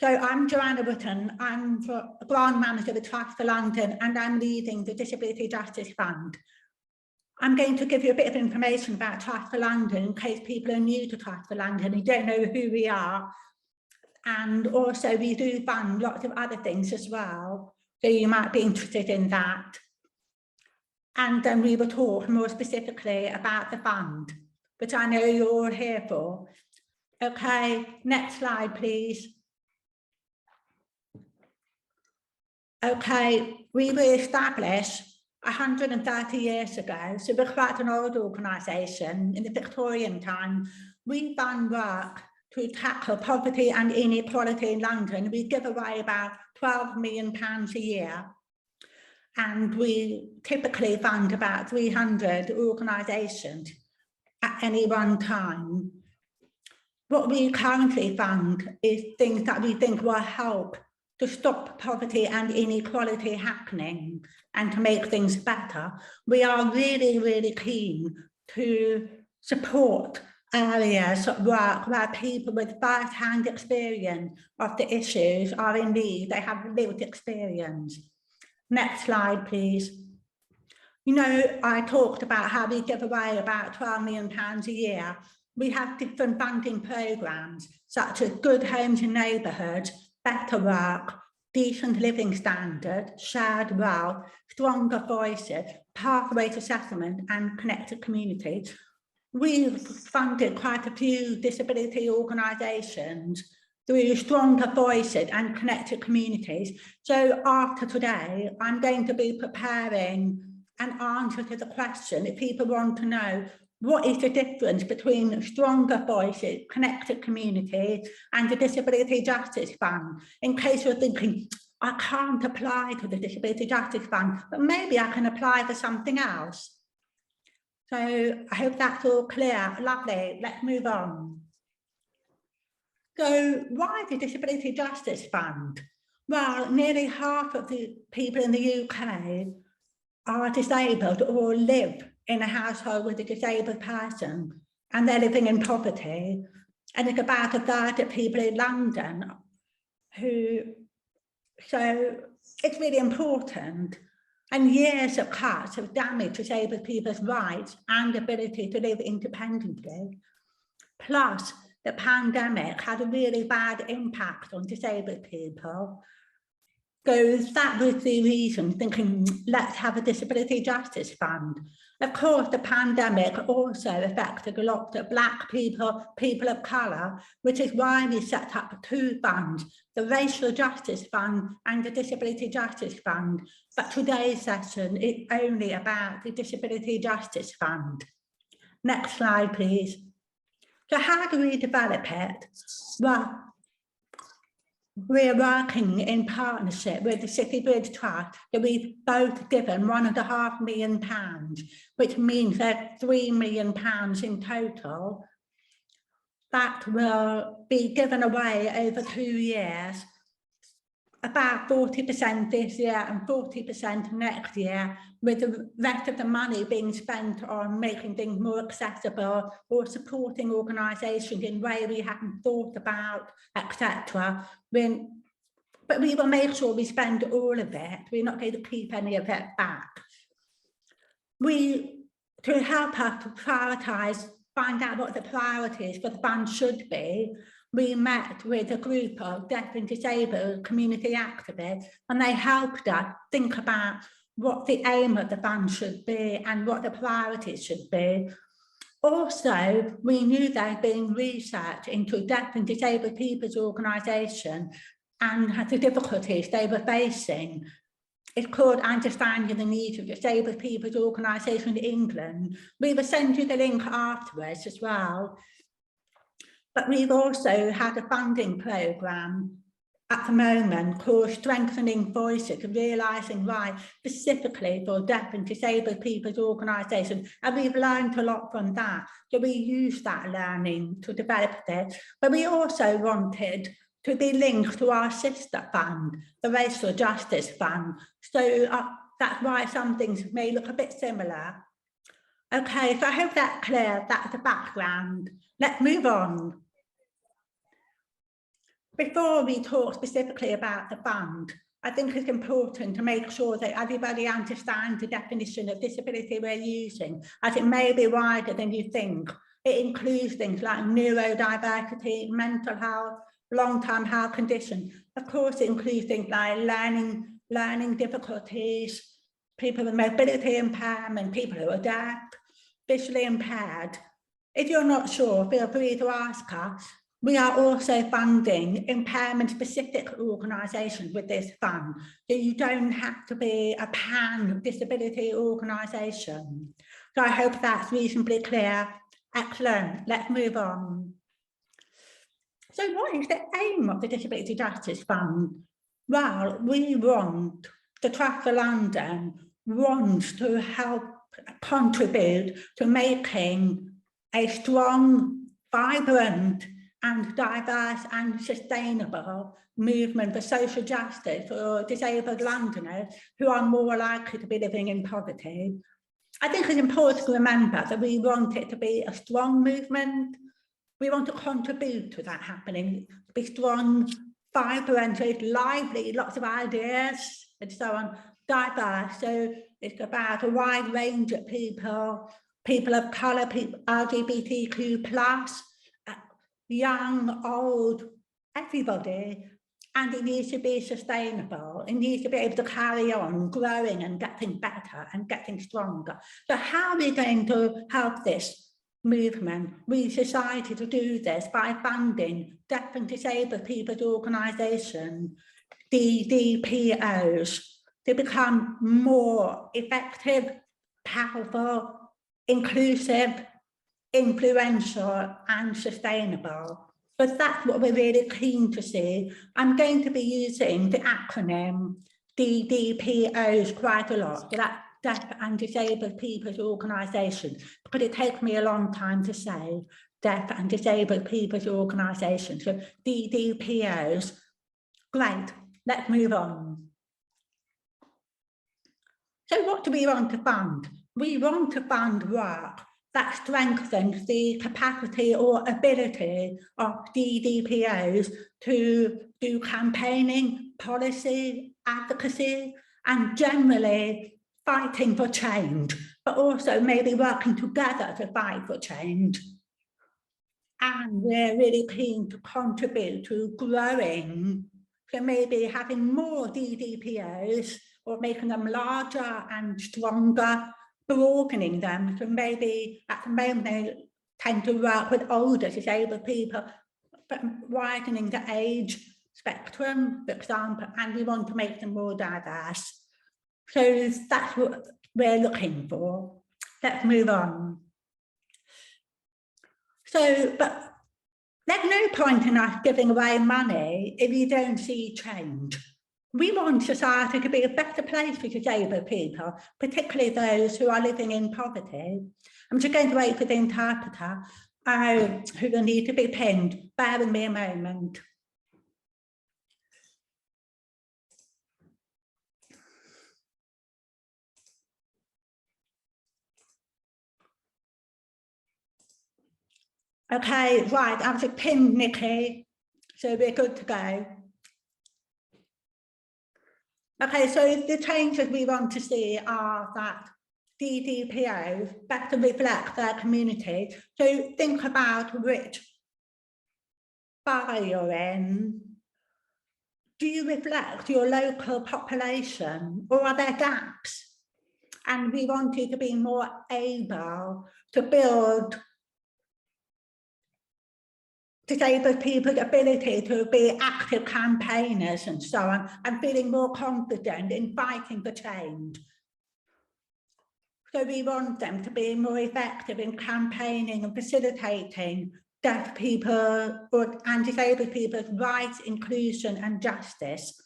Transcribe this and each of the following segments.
So I'm Joanna Wotton, I'm the Grant Manager of Trust for London, and I'm leading the Disability Justice Fund. I'm going to give you a bit of information about Trust for London in case people are new to Trust for London and don't know who we are. And also we do fund lots of other things as well, so you might be interested in that. And then we will talk more specifically about the fund, which I know you're all here for. Okay, next slide, please. Okay, we were established 130 years ago, so we're quite an old organisation. In the Victorian time, we fund work to tackle poverty and inequality in London. We give away about £12 million a year, and we typically fund about 300 organisations at any one time. What we currently fund is things that we think will help to stop poverty and inequality happening and to make things better. We are really, really keen to support areas of work where people with first-hand experience of the issues are in need. They have lived experience. Next slide, please. You know, I talked about how we give away about £12 million a year. We have different funding programmes, such as Good Homes in Neighbourhoods, Better Work, Decent Living Standard, Shared Wealth, Stronger Voices, Pathway to Settlement and Connected Communities. We've funded quite a few disability organisations through Stronger Voices and Connected Communities. So after today, I'm going to be preparing an answer to the question if people want to know what is the difference between Stronger Voices, Connected Communities and the Disability Justice Fund, in case you're thinking, I can't apply to the Disability Justice Fund, but maybe I can apply for something else. So I hope that's all clear. Lovely, let's move on. So why the Disability Justice Fund? Well, nearly half of the people in the UK are disabled or live in a household with a disabled person, and they're living in poverty. And it's about a third of people in London so it's really important. And years of cuts have damaged disabled people's rights and ability to live independently. Plus, the pandemic had a really bad impact on disabled people. So that was the reason, thinking, let's have a Disability Justice Fund. Of course, the pandemic also affected a lot of Black people, people of colour, which is why we set up two funds, the Racial Justice Fund and the Disability Justice Fund. But today's session is only about the Disability Justice Fund. Next slide, please. So how do we develop it? Well, we're working in partnership with the City Bridge Trust, that we've both given £1.5 million, which means there's £3 million in total that will be given away over 2 years, about 40% this year and 40% next year, with the rest of the money being spent on making things more accessible or supporting organisations in ways we haven't thought about, etc. But we will make sure we spend all of it. We're not going to keep any of it back. To help us to prioritise, find out what the priorities for the fund should be, we met with a group of deaf and disabled community activists, and they helped us think about what the aim of the fund should be and what the priorities should be. Also, we knew there had been research into deaf and disabled people's organisation and the difficulties they were facing. It's called Understanding the Needs of Disabled People's Organisation in England. We will send you the link afterwards as well. But we've also had a funding programme at the moment called Strengthening Voices, Realising Rights, specifically for deaf and disabled people's organisations. And we've learned a lot from that. So we use that learning to develop this. But we also wanted to be linked to our sister fund, the Racial Justice Fund. So that's why some things may look a bit similar. Okay, so I hope that's clear. That's the background. Let's move on. Before we talk specifically about the fund, I think it's important to make sure that everybody understands the definition of disability we're using, as it may be wider than you think. It includes things like neurodiversity, mental health, long-term health conditions. Of course, it includes things like learning difficulties, people with mobility impairment, people who are deaf, visually impaired. If you're not sure, feel free to ask us. We are also funding impairment-specific organisations with this fund, so you don't have to be a pan-disability organisation. So I hope that's reasonably clear. Excellent, let's move on. So what is the aim of the Disability Justice Fund? Well, we want, the Trust for London wants to help contribute to making a strong, vibrant, and diverse and sustainable movement for social justice for disabled Londoners who are more likely to be living in poverty. I think it's important to remember that we want it to be a strong movement. We want to contribute to that happening, to be strong, vibrant, lively, lots of ideas and so on, diverse. So it's about a wide range of people, people of colour, people, LGBTQ+, young, old, everybody, and it needs to be sustainable. It needs to be able to carry on growing and getting better and getting stronger. So how are we going to help this movement, we society, to do this? By funding deaf and disabled people's organisation, DDPOs, to become more effective, powerful, inclusive, influential and sustainable. But that's what we're really keen to see. I'm going to be using the acronym DDPOs quite a lot. So that's Deaf and Disabled People's Organisation, because it takes me a long time to say Deaf and Disabled People's Organisation. So DDPOs, great, let's move on. So what do we want to fund? We want to fund work that strengthens the capacity or ability of DDPOs to do campaigning, policy, advocacy, and generally fighting for change, but also maybe working together to fight for change. And we're really keen to contribute to growing, so maybe having more DDPOs or making them larger and stronger, broadening them. So maybe at the moment they tend to work with older disabled people, but widening the age spectrum, for example, and we want to make them more diverse. So that's what we're looking for. Let's move on. So, but there's no point in us giving away money if you don't see change. We want society to be a better place for disabled people, particularly those who are living in poverty. I'm just going to wait for the interpreter, who will need to be pinned. Bear with me a moment. Okay, right, I've just pinned Nikki, so we're good to go. Okay, so the changes we want to see are that DDPOs better reflect their community. So think about which borough you're in. Do you reflect your local population, or are there gaps? And we want you to be more able to build disabled people's ability to be active campaigners and so on, and feeling more confident in fighting for change. So we want them to be more effective in campaigning and facilitating deaf people and disabled people's rights, inclusion and justice.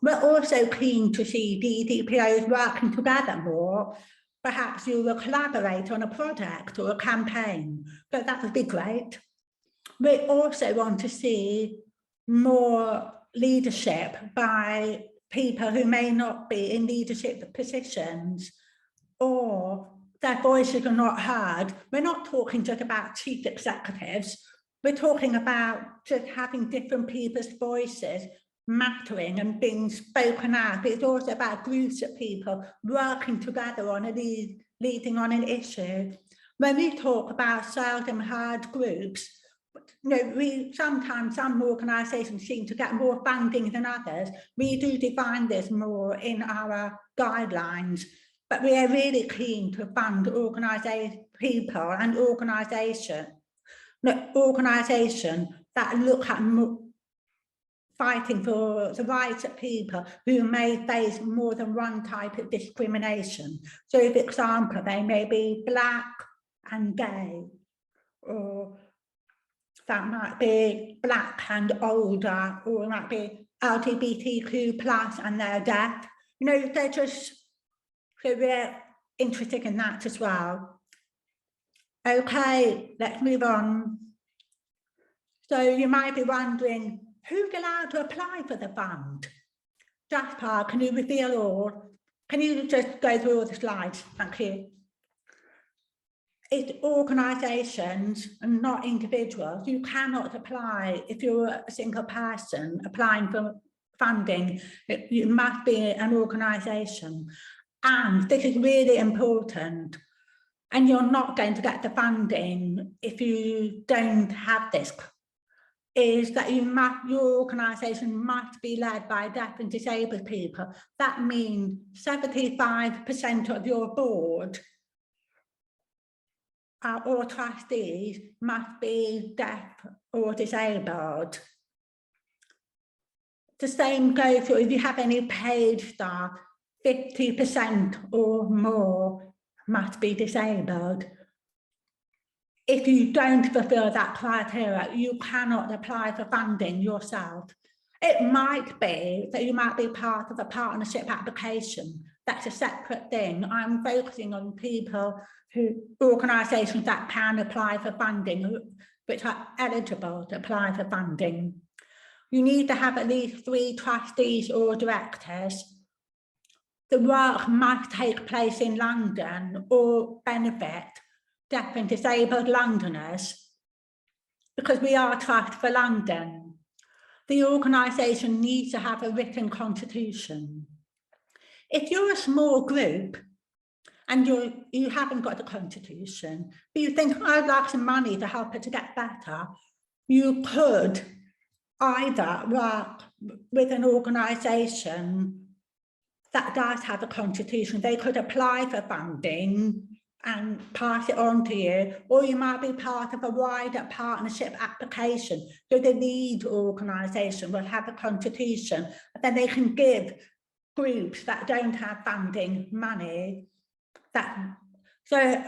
We're also keen to see DDPOs working together more. Perhaps you will collaborate on a project or a campaign, so that would be great. We also want to see more leadership by people who may not be in leadership positions or their voices are not heard. We're not talking just about chief executives, we're talking about just having different people's voices mattering and being spoken out, but it's also about groups of people working together on leading on an issue. When we talk about seldom heard groups, sometimes some organisations seem to get more funding than others. We do define this more in our guidelines, but we are really keen to fund people and organisations that look at fighting for the rights of people who may face more than one type of discrimination. So, for example, they may be Black and gay, or that might be Black and older, or it might be LGBTQ plus and they're deaf. They're just, so we're interested in that as well. Okay, let's move on. So you might be wondering, who's allowed to apply for the fund? Jasper, can you reveal all? Can you just go through all the slides? Thank you. It's organisations and not individuals. You cannot apply if you're a single person applying for funding. You must be an organisation. And this is really important. And you're not going to get the funding if you don't have this. Is that your organisation must be led by deaf and disabled people. That means 75% of your board or trustees must be deaf or disabled. The same goes for if you have any paid staff, 50% or more must be disabled. If you don't fulfill that criteria, you cannot apply for funding yourself. It might be that you might be part of a partnership application. That's a separate thing. I'm focusing on people organisations that can apply for funding, which are eligible to apply for funding. You need to have at least 3 trustees or directors. The work must take place in London or benefit deaf and disabled Londoners, because we are Trust for London. The organisation needs to have a written constitution. If you're a small group and you haven't got a constitution, but you think, I'd like some money to help it to get better, you could either work with an organisation that does have a constitution. They could apply for funding and pass it on to you, or you might be part of a wider partnership application. So the lead organisation will have a constitution, and then they can give groups that don't have funding money. So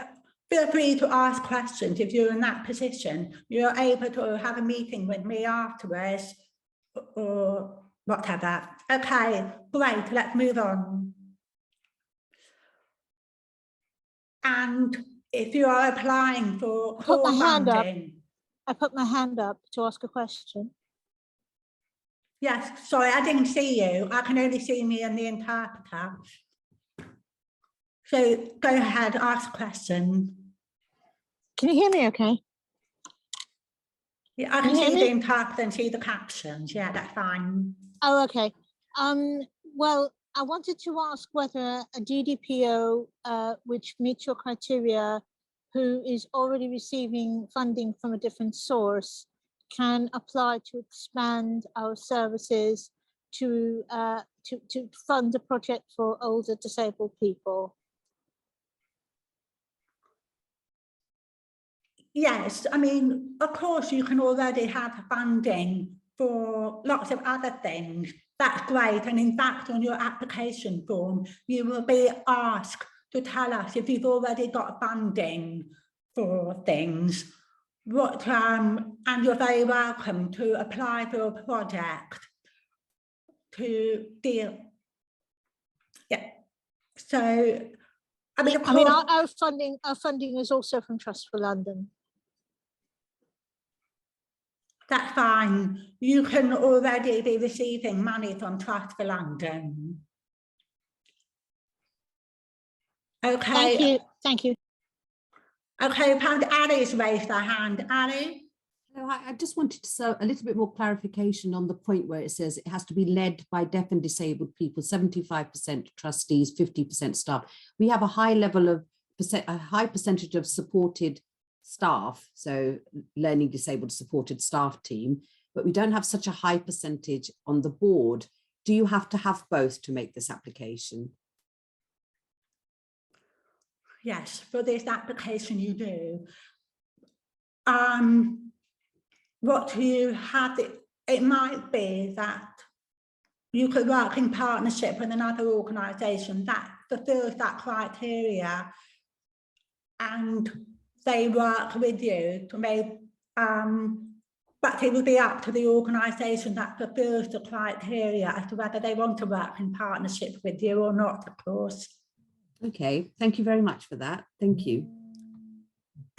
feel free to ask questions if you're in that position. You're able to have a meeting with me afterwards or whatever. Okay, great, let's move on. And if you are applying for core funding. I put my hand up to ask a question. Yes, sorry, I didn't see you. I can only see me and the interpreter. So go ahead, ask a question. Can you hear me okay? Yeah, I can see the interpreter and see the captions. Yeah, that's fine. Oh, okay. Well, I wanted to ask whether a DDPO which meets your criteria, who is already receiving funding from a different source, can apply to expand our services to fund a project for older disabled people. Yes, I mean, of course, you can already have funding for lots of other things. That's great. And in fact, on your application form, you will be asked to tell us if you've already got funding for things. And you're very welcome to apply for a project to deal. Yeah. So, I mean, our funding is also from Trust for London. That's fine. You can already be receiving money from Trust for London. Okay. Thank you. Okay, Ali's raised her hand. Ali? So I just wanted a little bit more clarification on the point where it says it has to be led by deaf and disabled people, 75% trustees, 50% staff. We have a high level of a high percentage of supported staff, so learning disabled supported staff team, but we don't have such a high percentage on the board. Do you have to have both to make this application? Yes, for this application you do. What you have, it might be that you could work in partnership with another organisation that fulfills that criteria, and they work with you to make, but it will be up to the organisation that fulfills the criteria as to whether they want to work in partnership with you or not, of course. Okay, thank you very much for that. Thank you.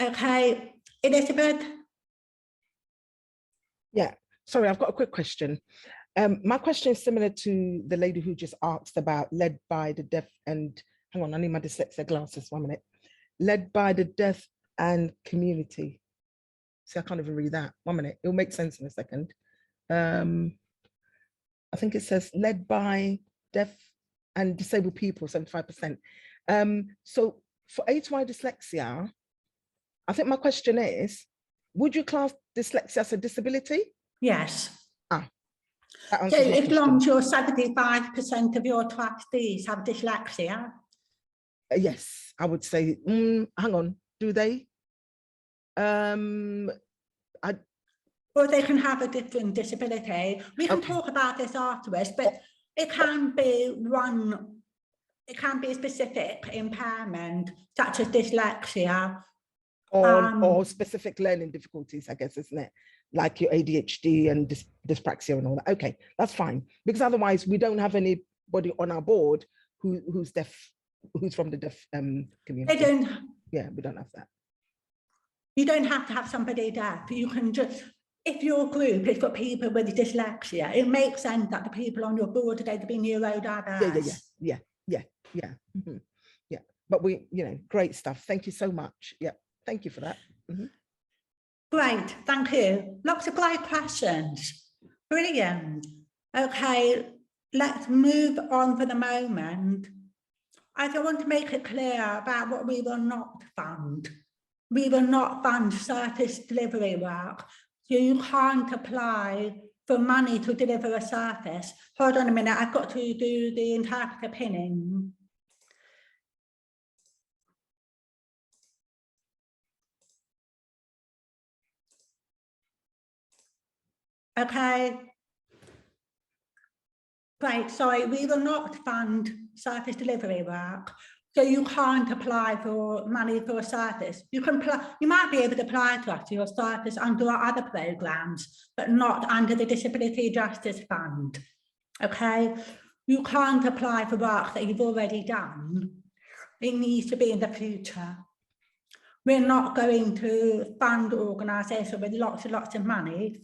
Okay, Elizabeth? Yeah, sorry, I've got a quick question. My question is similar to the lady who just asked about led by the deaf and, hang on, I need my dyslexia glasses, 1 minute. Led by the deaf and community. See, I can't even read that. 1 minute, it'll make sense in a second. I think it says led by deaf and disabled people, 75%. So for HY dyslexia, I think my question is, would you class dyslexia as a disability? Yes. So as long as you're 75% of your trustees have dyslexia? Yes, I would say, hang on, do they? Or they can have a different disability. We can talk about this afterwards, but it can be it can be a specific impairment, such as dyslexia. Or specific learning difficulties, I guess, isn't it? Like your ADHD and dyspraxia and all that. Okay, that's fine. Because otherwise we don't have anybody on our board who's deaf, who's from the deaf community. They don't. Yeah, we don't have that. You don't have to have somebody deaf. You can just, if your group is for people with dyslexia, it makes sense that the people on your board today to be neurodiverse. Yeah. Mm-hmm. Yeah, but we, great stuff. Thank you so much. Yeah, thank you for that. Mm-hmm. Great, thank you. Lots of great questions. Brilliant. Okay, let's move on for the moment. I want to make it clear about what we will not fund. We will not fund service delivery work. So you can't apply for money to deliver a service. Hold on a minute, I've got to do the interpreter pinning. Okay. Great, sorry, we will not fund service delivery work. So you can't apply for money for a service. You might be able to apply to us for your service under our other programs, but not under the Disability Justice Fund. Okay, you can't apply for work that you've already done. It needs to be in the future. We're not going to fund organisations with lots and lots of money.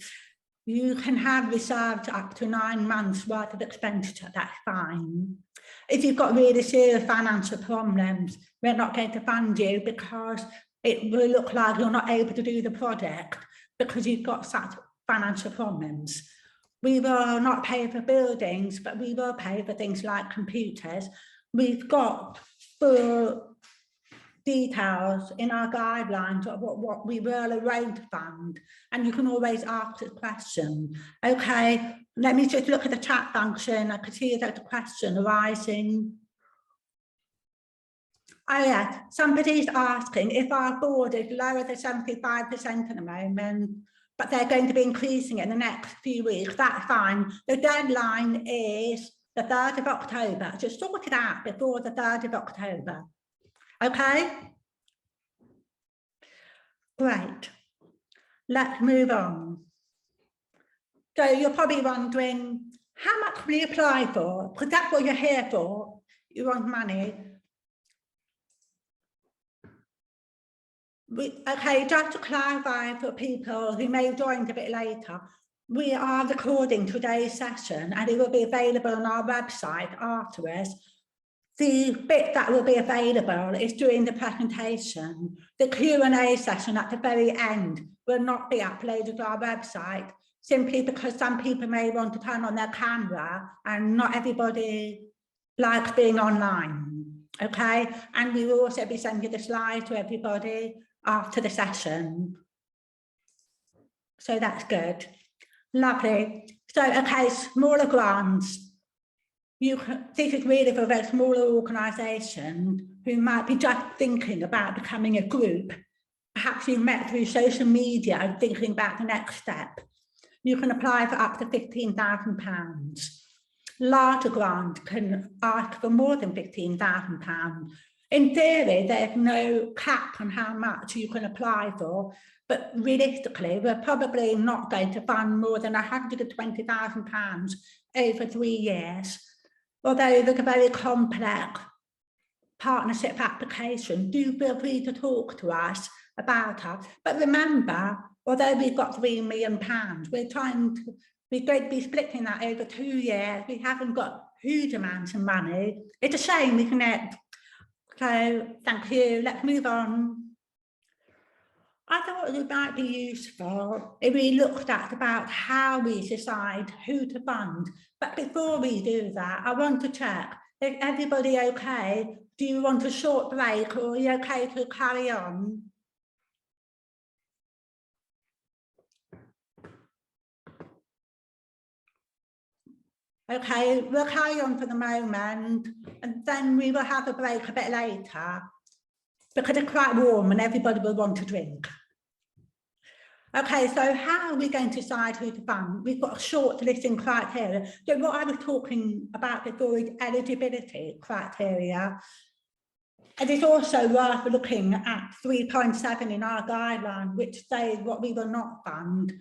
You can have reserved up to 9 months worth of expenditure, that's fine. If you've got really serious financial problems, we're not going to fund you because it will look like you're not able to do the project because you've got such financial problems. We will not pay for buildings, but we will pay for things like computers. We've got full details in our guidelines of what we will or won't fund, and you can always ask a question. Okay, let me just look at the chat function. I could see there's a question arising. Oh yeah, somebody's asking if our board is lower than 75% at the moment, but they're going to be increasing it in the next few weeks. That's fine. The deadline is the 3rd of October. Just sort it out before the 3rd of October. Okay, great. Let's move on. So you're probably wondering, how much will you apply for? Because that's what you're here for. You want money. Okay, just to clarify for people who may have joined a bit later, we are recording today's session and it will be available on our website afterwards. The bit that will be available is during the presentation. The Q&A session at the very end will not be uploaded to our website, simply because some people may want to turn on their camera and not everybody likes being online, okay? And we will also be sending the slide to everybody after the session. So that's good. Lovely. So, okay, smaller grants. This is really for a smaller organisation who might be just thinking about becoming a group. Perhaps you met through social media and thinking about the next step. You can apply for up to £15,000. Larger grant can ask for more than £15,000. In theory, there's no cap on how much you can apply for, but realistically, we're probably not going to fund more than £120,000 over 3 years. Although there's a very complex partnership application, do feel free to talk to us about it. But remember, although we've got £3 million, we're going to be splitting that over 2 years. We haven't got huge amounts of money. It's a shame, isn't it? So thank you. Let's move on. I thought it might be useful if we looked at about how we decide who to fund. But before we do that, I want to check, is everybody okay? Do you want a short break, or are you okay to carry on? Okay, we'll carry on for the moment, and then we will have a break a bit later, because it's quite warm and everybody will want to drink. Okay, so how are we going to decide who to fund? We've got a short listing criteria. So what I was talking about before is eligibility criteria. And it's also worth looking at 3.7 in our guideline, which says what we will not fund.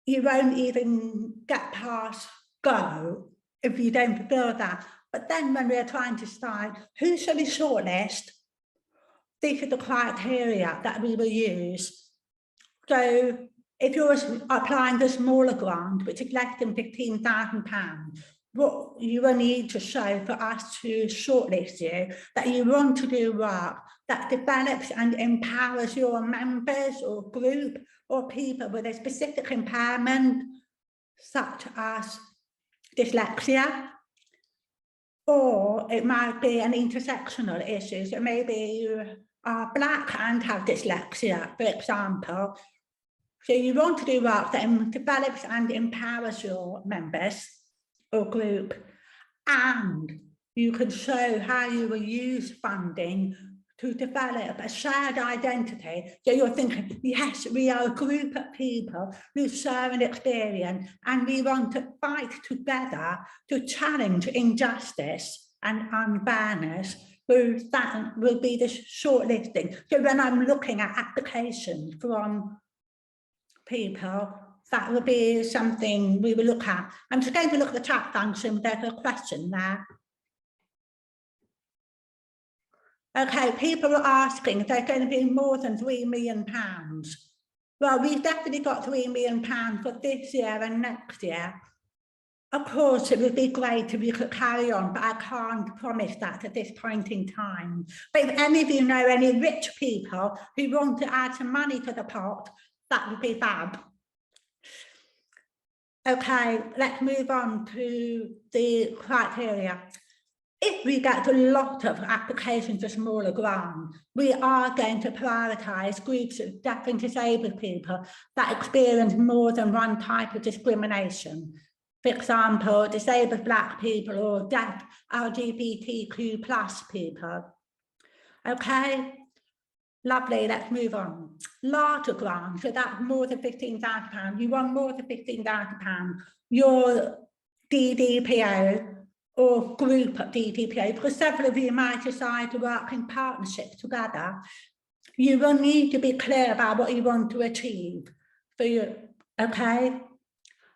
You won't even get past go if you don't fulfill that. But then when we're trying to decide who shall we shortlist, these are the criteria that we will use. So if you're applying the smaller grant, which is less than £15,000, what you will need to show for us to shortlist you, that you want to do work that develops and empowers your members or group or people with a specific impairment, such as dyslexia, or it might be an intersectional issue. So maybe you are Black and have dyslexia, for example. So you want to do work that develops and empowers your members or group, and you can show how you will use funding to develop a shared identity. So you're thinking, yes, we are a group of people who share an experience, and we want to fight together to challenge injustice and unfairness. So that will be the shortlisting. So when I'm looking at applications from people, that will be something we will look at. I'm just going to look at the chat function. There's a question there. Okay, people are asking if there's going to be more than £3 million. Well, we've definitely got £3 million for this year and next year. Of course, it would be great if we could carry on, but I can't promise that at this point in time. But if any of you know any rich people who want to add some money to the pot, that would be fab. Okay, let's move on to the criteria. If we get a lot of applications for smaller grants, we are going to prioritise groups of deaf and disabled people that experience more than one type of discrimination. For example, disabled Black people or deaf LGBTQ+ people. Okay. Lovely, let's move on. Larger grants, so that's more than £15,000. You want more than £15,000. Your DDPO or group of DDPO, because several of you might decide to work in partnership together, you will need to be clear about what you want to achieve for you, okay?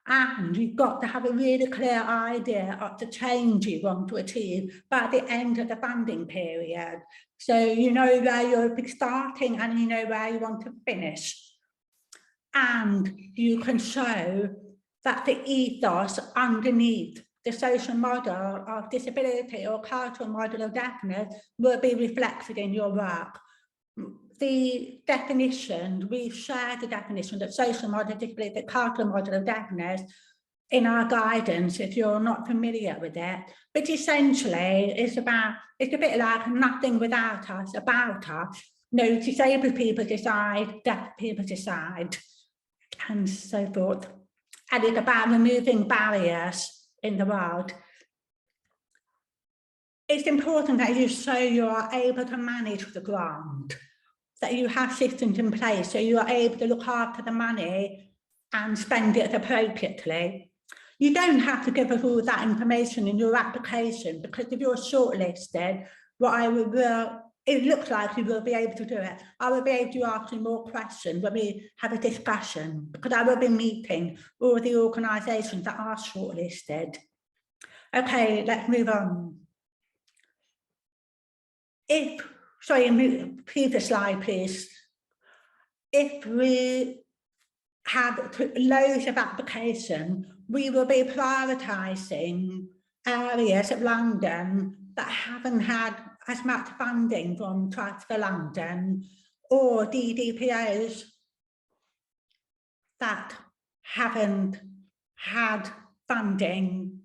And you've got to have a really clear idea of the change you want to achieve by the end of the funding period. So you know where you'll be starting and you know where you want to finish. And you can show that the ethos underneath the social model of disability or cultural model of deafness will be reflected in your work. the definition, we've shared the definition that social model, particularly the Carter model of deafness, in our guidance, if you're not familiar with it. But essentially, it's a bit like nothing without us, about us. No, disabled people decide, deaf people decide, and so forth. And it's about removing barriers in the world. It's important that you show you are able to manage the grant, that you have systems in place so you are able to look after the money and spend it appropriately. You don't have to give us all that information in your application, because if you're shortlisted, it looks like you will be able to do it. I will be able to ask you more questions when we have a discussion, because I will be meeting all the organisations that are shortlisted. Okay, let's move on. Previous slide, please. If we have loads of application, we will be prioritising areas of London that haven't had as much funding from Trust for London, or DDPOs that haven't had funding.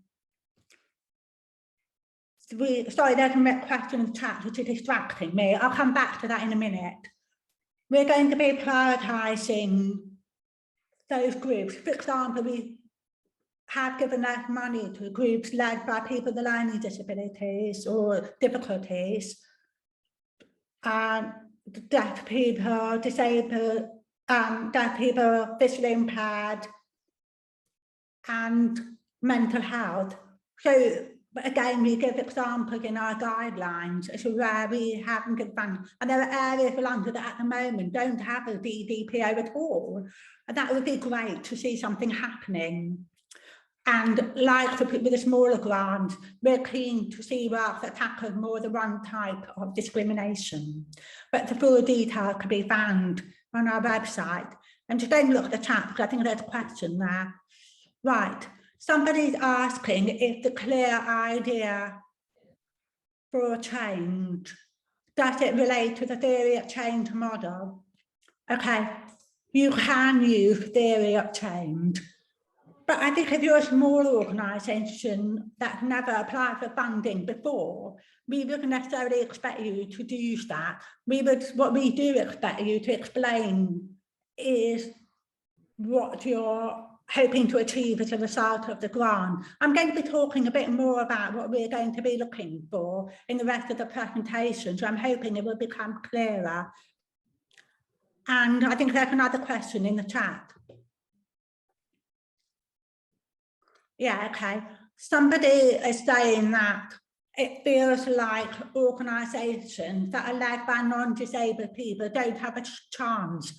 Sorry, there's a question in the chat which is distracting me. I'll come back to that in a minute. We're going to be prioritising those groups. For example, we have given that money to groups led by people with learning disabilities or difficulties, deaf people, disabled, deaf people, visually impaired, and mental health. So again, we give examples in our guidelines as to where we haven't given funding. And there are areas of London that at the moment don't have a DDPO at all. And that would be great to see something happening. And like with the smaller grants, we're keen to see work that tackles more than one type of discrimination. But the full detail can be found on our website. And just don't look at the chat, because I think there's a question there. Right, somebody's asking if the clear idea for change, does it relate to the theory of change model? Okay, you can use theory of change. But I think if you're a small organisation that never applied for funding before, we wouldn't necessarily expect you to do that. What we do expect you to explain is what you're hoping to achieve as a result of the grant. I'm going to be talking a bit more about what we're going to be looking for in the rest of the presentation, so I'm hoping it will become clearer. And I think there's another question in the chat. Yeah, okay. Somebody is saying that it feels like organisations that are led by non-disabled people don't have a chance.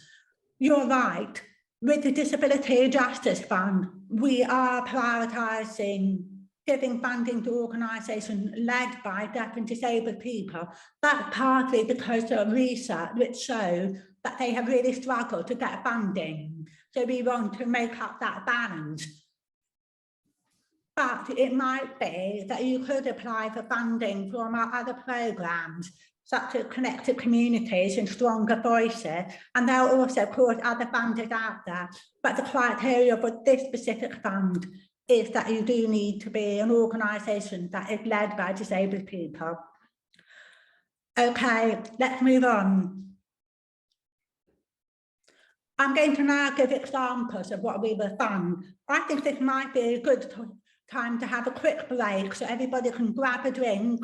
You're right. With the Disability Justice Fund, we are prioritising giving funding to organisations led by deaf and disabled people. That's partly because of research which shows that they have really struggled to get funding. So we want to make up that balance. But it might be that you could apply for funding from our other programmes, such as Connected Communities and Stronger Voices, and there are also, of course, other funders out there. But the criteria for this specific fund is that you do need to be an organisation that is led by disabled people. Okay, let's move on. I'm going to now give examples of what we will fund. I think this might be a good time to have a quick break so everybody can grab a drink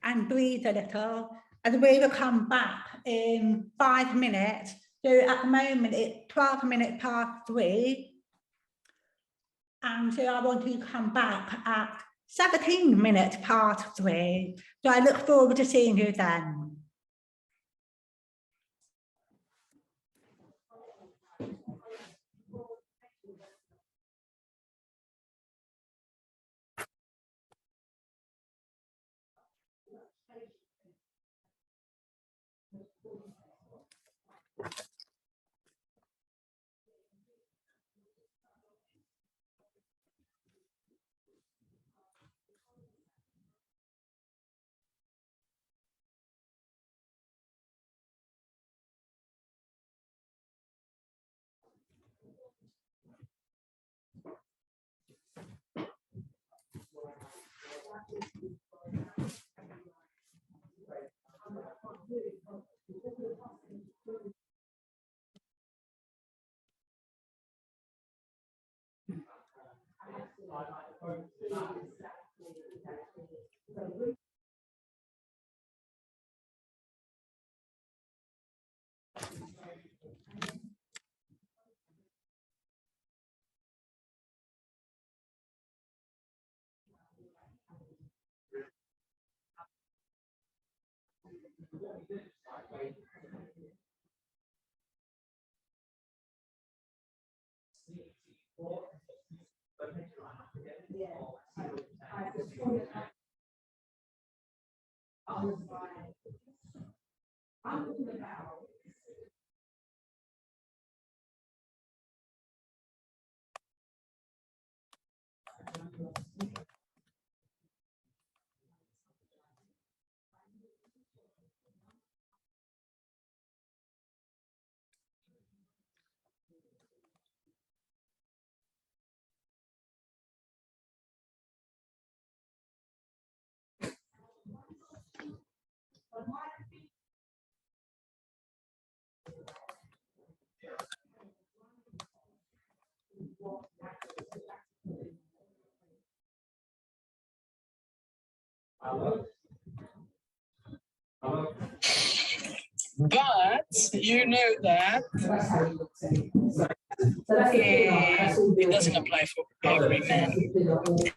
and breathe a little, and we will come back in 5 minutes. So at the moment it's 12 minutes past 3, and so I want to come back at 17 minutes past 3. So I look forward to seeing you then. But you know that it doesn't apply for every man.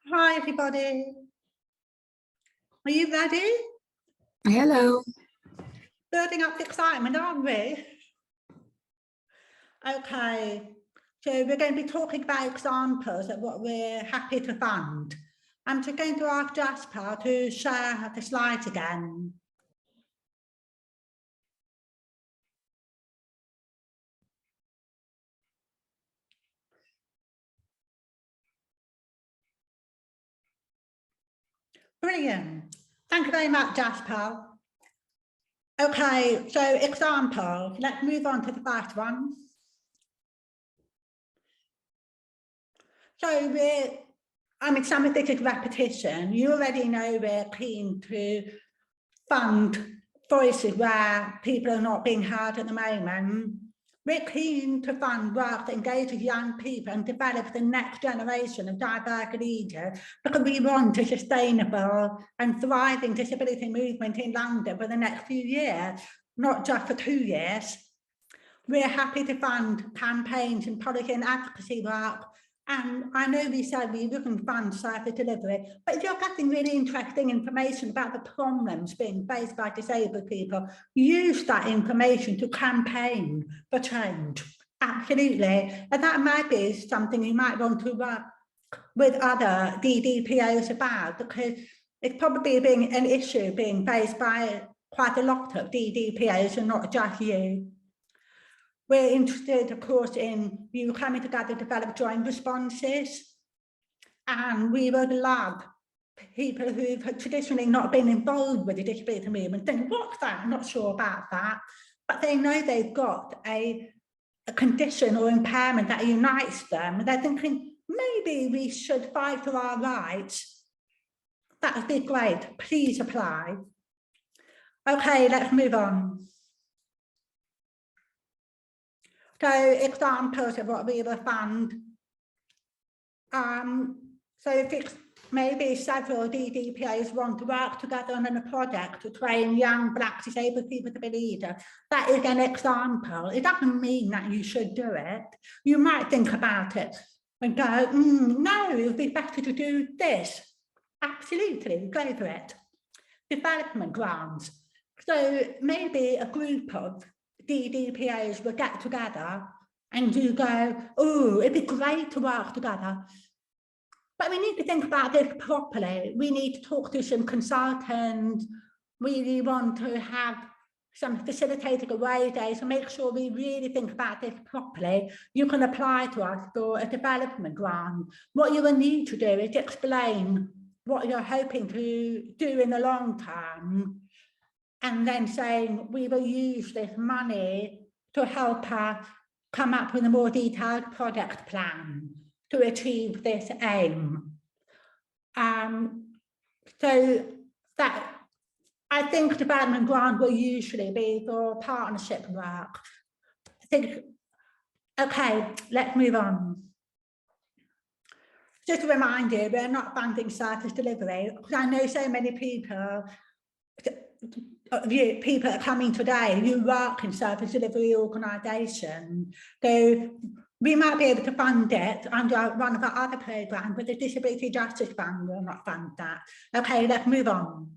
Hi, everybody. Are you ready? Hello. Building up excitement, aren't we? Okay, so we're going to be talking about examples of what we're happy to fund. I'm just going to ask Jasper to share the slides again. Brilliant. Thank you very much, Jasper. Okay, so example, let's move on to the first one. So some of this is repetition. You already know we're keen to fund voices where people are not being heard at the moment. We're keen to fund work that engages young people and develop the next generation of diverse leaders because we want a sustainable and thriving disability movement in London for the next few years, not just for 2 years. We're happy to fund campaigns and policy and advocacy work. And I know we said we wouldn't fund service delivery, but if you're getting really interesting information about the problems being faced by disabled people, use that information to campaign for change. Absolutely. And that might be something you might want to work with other DDPOs about, because it's probably being an issue being faced by quite a lot of DDPOs and not just you. We're interested, of course, in you coming together to develop joint responses. And we would love people who've traditionally not been involved with the disability movement think, what's that? I'm not sure about that. But they know they've got a condition or impairment that unites them. They're thinking, maybe we should fight for our rights. That would be great. Please apply. Okay, let's move on. So examples of what we will fund. So if it's maybe several DDPOs want to work together on a project to train young Black disabled people to be leaders, that is an example. It doesn't mean that you should do it. You might think about it and go, no, it would be better to do this. Absolutely, go for it. Development grants. So maybe a group of DDPOs will get together and you go, oh, it'd be great to work together. But we need to think about this properly. We need to talk to some consultants. We want to have some facilitated away days to make sure we really think about this properly. You can apply to us for a development grant. What you will need to do is explain what you're hoping to do in the long term, and then saying we will use this money to help us come up with a more detailed project plan to achieve this aim. So that, I think development grant will usually be for partnership work. I think, okay, let's move on. Just to remind you, we're not funding service delivery, because I know so many people are coming today who work in service delivery organisation. So we might be able to fund it under one of our other programmes, but the Disability Justice Fund will not fund that. Okay, let's move on.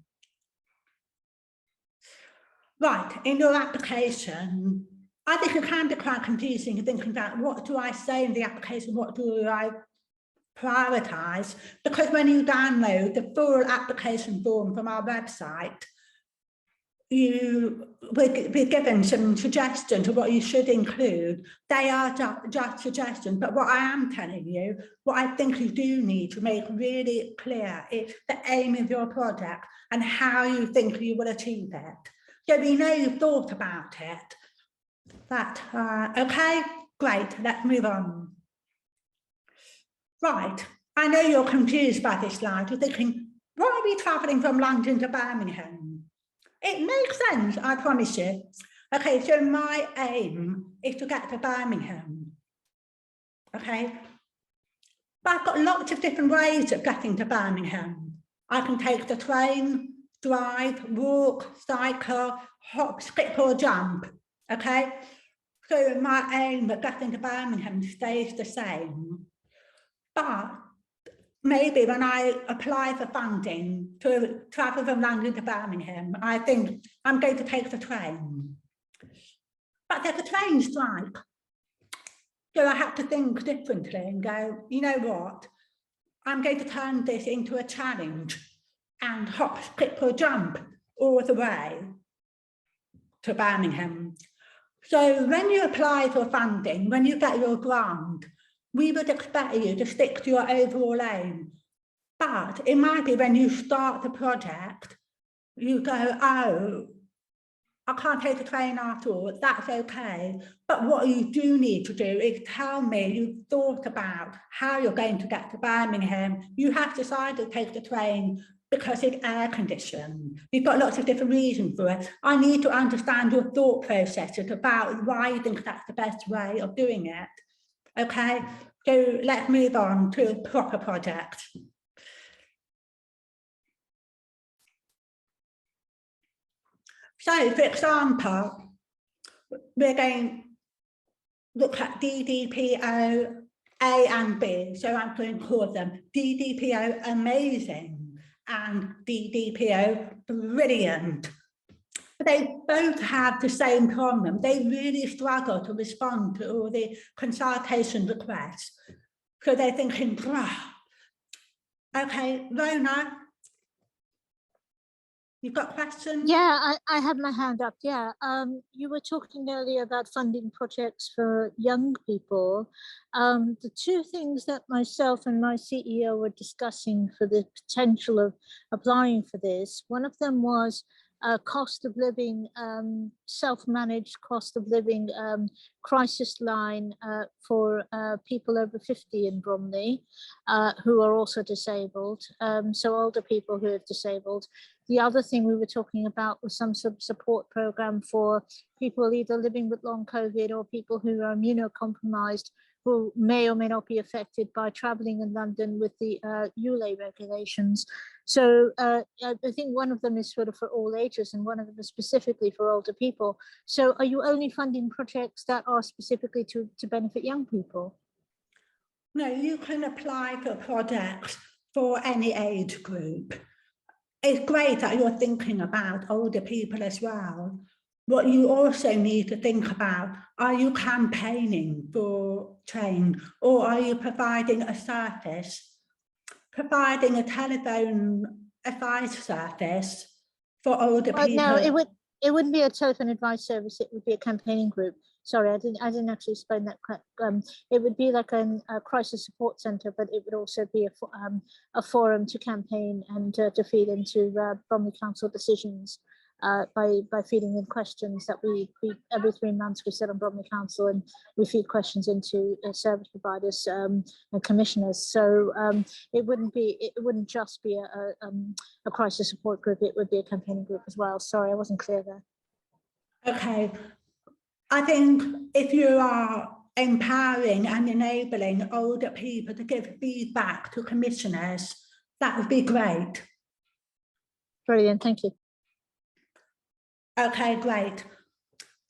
Right, in your application, I think it can be quite confusing thinking about what do I say in the application, what do I prioritise, because when you download the full application form from our website, you will be given some suggestions of what you should include. They are just suggestions, but what I am telling you, what I think you do need to make really clear is the aim of your project and how you think you will achieve it. So we know you've thought about it. Okay, great, let's move on. Right, I know you're confused by this slide. You're thinking, why are we travelling from London to Birmingham? It makes sense, I promise you. Okay, so my aim is to get to Birmingham. Okay, but I've got lots of different ways of getting to Birmingham. I can take the train, drive, walk, cycle, hop, skip or jump. Okay, so my aim of getting to Birmingham stays the same. But maybe when I apply for funding to travel from London to Birmingham, I think I'm going to take the train. But there's a train strike. So I have to think differently and go, you know what? I'm going to turn this into a challenge and hop, skip or jump all the way to Birmingham. So when you apply for funding, when you get your grant, we would expect you to stick to your overall aim. But it might be when you start the project, you go, oh, I can't take the train after all, that's okay. But what you do need to do is tell me you've thought about how you're going to get to Birmingham. You have decided to take the train because it's air conditioned. We've got lots of different reasons for it. I need to understand your thought processes about why you think that's the best way of doing it. Okay, so let's move on to a proper project. So, for example, we're going to look at DDPO A and B. So I'm going to call them DDPO Amazing and DDPO Brilliant. But they both have the same problem. They really struggle to respond to all the consultation requests. So they're thinking, bruh. Okay, Rona, you've got questions? Yeah, I have my hand up. Yeah, you were talking earlier about funding projects for young people. The two things that myself and my CEO were discussing for the potential of applying for this, one of them was cost of living, self-managed cost of living crisis line for people over 50 in Bromley who are also disabled, so older people who are disabled. The other thing we were talking about was some sort of support program for people either living with long COVID or people who are immunocompromised, who may or may not be affected by traveling in London with the ULA regulations. So I think one of them is sort of for all ages and one of them is specifically for older people. So are you only funding projects that are specifically to benefit young people? No, you can apply for projects for any age group. It's great that you're thinking about older people as well. What you also need to think about, are you campaigning for train, or are you providing a service, providing a telephone advice service for older people? No, it wouldn't be a telephone advice service, it would be a campaigning group. Sorry, I didn't actually explain that correct. It would be like a crisis support centre, but it would also be a forum to campaign and to feed into Bromley Council decisions by feeding in questions that we every 3 months we sit on Bromley Council and we feed questions into service providers and commissioners. So it wouldn't just be a crisis support group, it would be a campaigning group as well. Sorry, I wasn't clear there. Okay. I think if you are empowering and enabling older people to give feedback to commissioners, that would be great. Brilliant, thank you. Okay, great.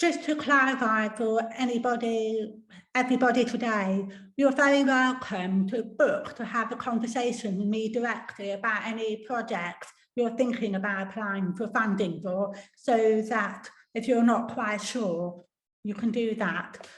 Just to clarify for everybody today, you're very welcome to book to have a conversation with me directly about any projects you're thinking about applying for funding for, so that if you're not quite sure, you can do that.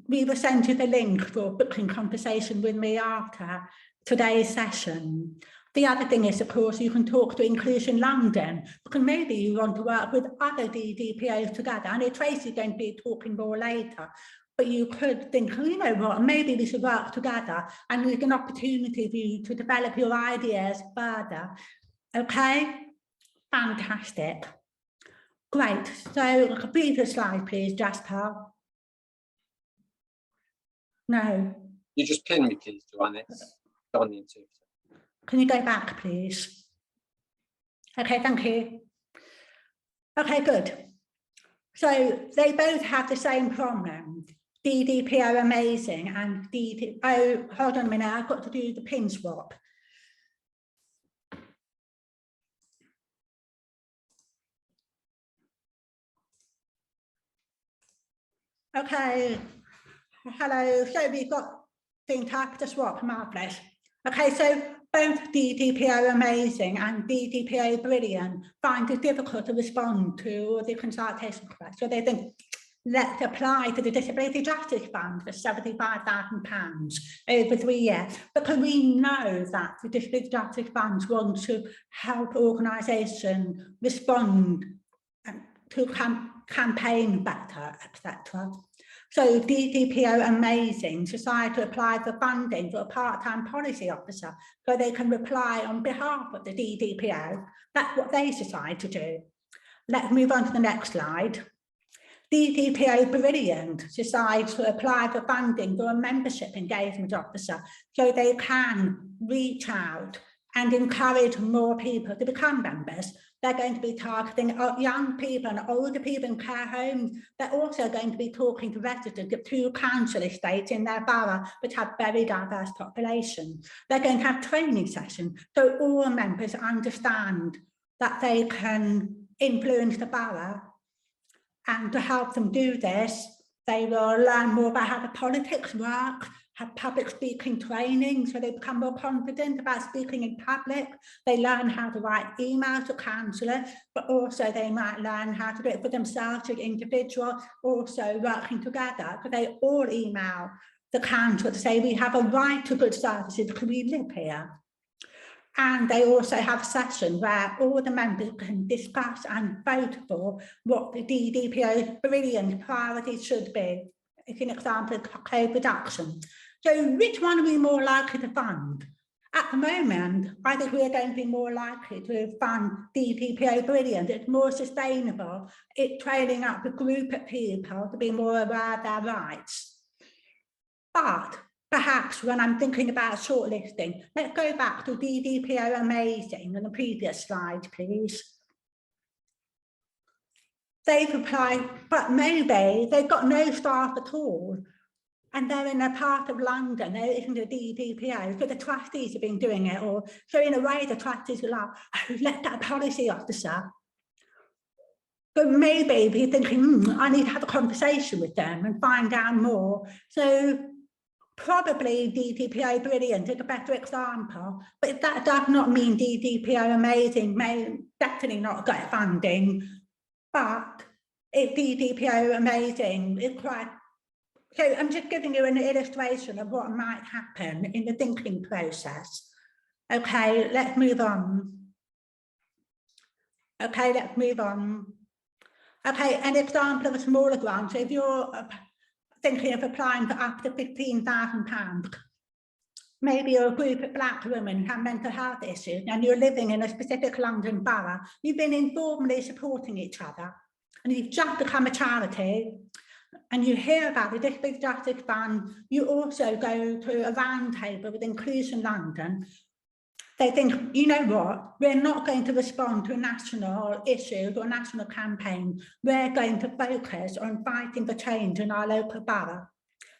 We will send you the link for booking conversation with me after today's session. The other thing is, of course, you can talk to Inclusion London, because maybe you want to work with other DDPOs together. I know Tracy's going to be talking more later, but you could think, oh, you know what, maybe we should work together, and there's an opportunity for you to develop your ideas further. Okay, fantastic. Great, so a previous slide, please, Jasper. No. You just pin me, please, Joanne. It's on the interview. Can you go back, please? Okay, thank you. Okay, good. So they both have the same problem. DDPO Amazing and DDPO, hold on a minute, I've got to do the pin swap. Okay, hello, so we've got the tag to swap, marvellous. Okay, so both DDPO Amazing and DDPO Brilliant find it difficult to respond to the consultation request. So they think, let's apply to the Disability Justice Fund for £75,000 over 3 years, because we know that the Disability Justice Funds want to help organisations respond to campaign better, etc. So DDPO Amazing decided to apply for funding for a part-time policy officer so they can reply on behalf of the DDPO. That's what they decided to do. Let's move on to the next slide. DDPO Brilliant decided to apply for funding for a membership engagement officer so they can reach out and encourage more people to become members. They're going to be targeting young people and older people in care homes. They're also going to be talking to residents of 2 council estates in their borough, which have very diverse population. They're going to have training sessions so all members understand that they can influence the borough. And to help them do this, they will learn more about how the politics work, have public speaking training so they become more confident about speaking in public. They learn how to write emails to councillors, but also they might learn how to do it for themselves as an individual, also working together, because they all email the council to say we have a right to good services because we live here. And they also have sessions where all the members can discuss and vote for what the DDPO's brilliant priorities should be. It's an example of co-production. So which one are we more likely to fund? At the moment, I think we're going to be more likely to fund DPPO Brilliant. It's more sustainable. It's training up a group of people to be more aware of their rights. But perhaps when I'm thinking about shortlisting, let's go back to DDPO Amazing on the previous slide, please. They've applied, but maybe they've got no staff at all. And they're in a part of London, there isn't a DDPO, so the trustees have been doing it, or so in a way the trustees will like, oh, let that policy officer. But maybe be thinking, I need to have a conversation with them and find out more. So probably DDPO Brilliant is a better example, but that does not mean DDPO Amazing may definitely not get funding, but if DDPO Amazing is quite. So I'm just giving you an illustration of what might happen in the thinking process. Okay, let's move on. Okay, let's move on. Okay, an example of a smaller grant. So if you're thinking of applying for up to £15,000, maybe you're a group of Black women who have mental health issues and you're living in a specific London borough, you've been informally supporting each other and you've just become a charity. And you hear about the Disability Justice Fund, you also go to a roundtable with Inclusion London. They think, you know what, we're not going to respond to a national issue or national campaign. We're going to focus on fighting for change in our local borough.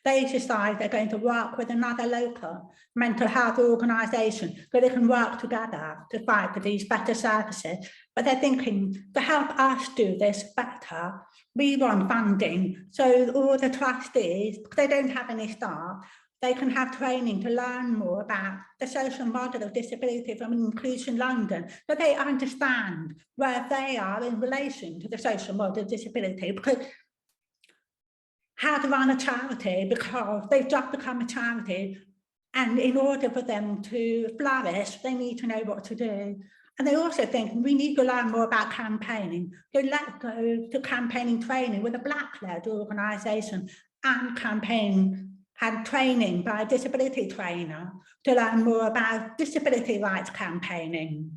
They decide they're going to work with another local mental health organisation so they can work together to fight for these better services. But they're thinking, to help us do this better, we want funding. So all the trustees, because they don't have any staff, they can have training to learn more about the social model of disability from Inclusion London, so they understand where they are in relation to the social model of disability, because how to run a charity, because they've just become a charity, and in order for them to flourish, they need to know what to do. And they also think we need to learn more about campaigning. So let's go to campaigning training with a Black-led organisation and campaign and training by a disability trainer to learn more about disability rights campaigning.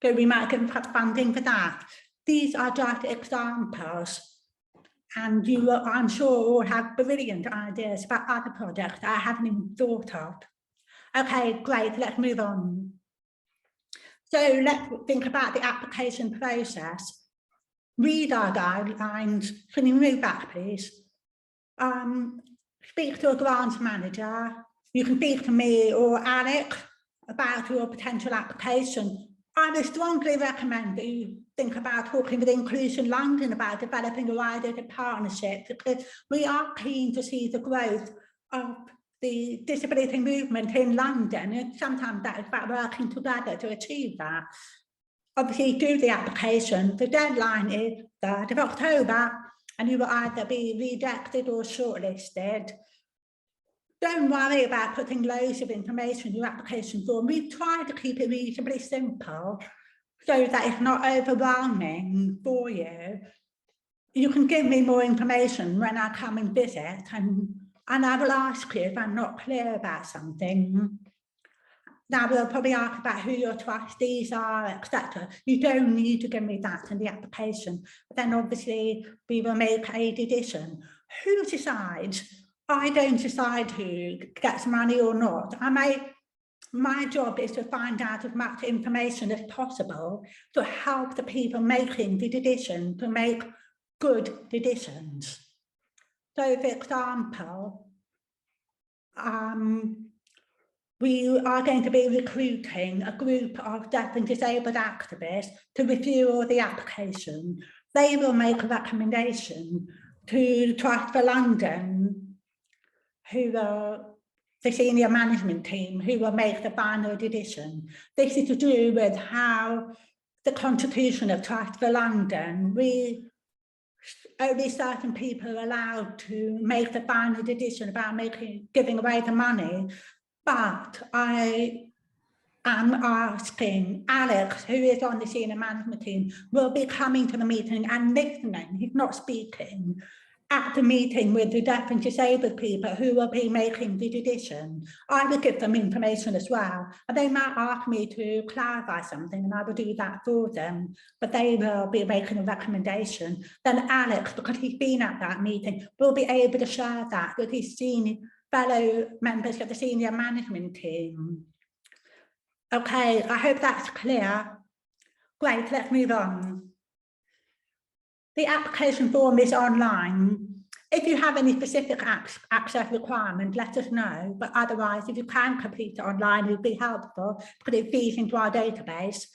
So we might give funding for that. These are just examples. And you will, I'm sure, all have brilliant ideas about other projects that I haven't even thought of. Okay, great, let's move on. So let's think about the application process. Read our guidelines. Can you move back, please? Speak to a grants manager. You can speak to me or Alec about your potential application. I would strongly recommend that you think about talking with Inclusion London about developing a wider partnership, because we are keen to see the growth of the disability movement in London, and sometimes that is about working together to achieve that. Obviously, do the application. The deadline is 3rd of October, and you will either be rejected or shortlisted. Don't worry about putting loads of information in your application form. We've tried to keep it reasonably simple so that it's not overwhelming for you. You can give me more information when I come and visit, and I will ask you if I'm not clear about something. Now we'll probably ask about who your trustees are, etc. You don't need to give me that in the application. But then obviously we will make a decision. Who decides? I don't decide who gets money or not. I may my job is to find out as much information as possible to help the people making the decision to make good decisions. So, for example, we are going to be recruiting a group of deaf and disabled activists to review all the application. They will make a recommendation to Trust for London, who are the senior management team, who will make the final decision. This is to do with how the constitution of Trust for London, only certain people are allowed to make the final decision about giving away the money. But I am asking Alex, who is on the senior management team, will be coming to the meeting and listening, he's not speaking, at the meeting with the deaf and disabled people who will be making the decision. I will give them information as well, and they might ask me to clarify something, and I will do that for them, but they will be making a recommendation. Then Alex, because he's been at that meeting, will be able to share that with his fellow members of the senior management team. Okay, I hope that's clear. Great, let's move on. The application form is online. If you have any specific access requirement, let us know, but otherwise, if you can complete it online, it would be helpful because it feeds into our database.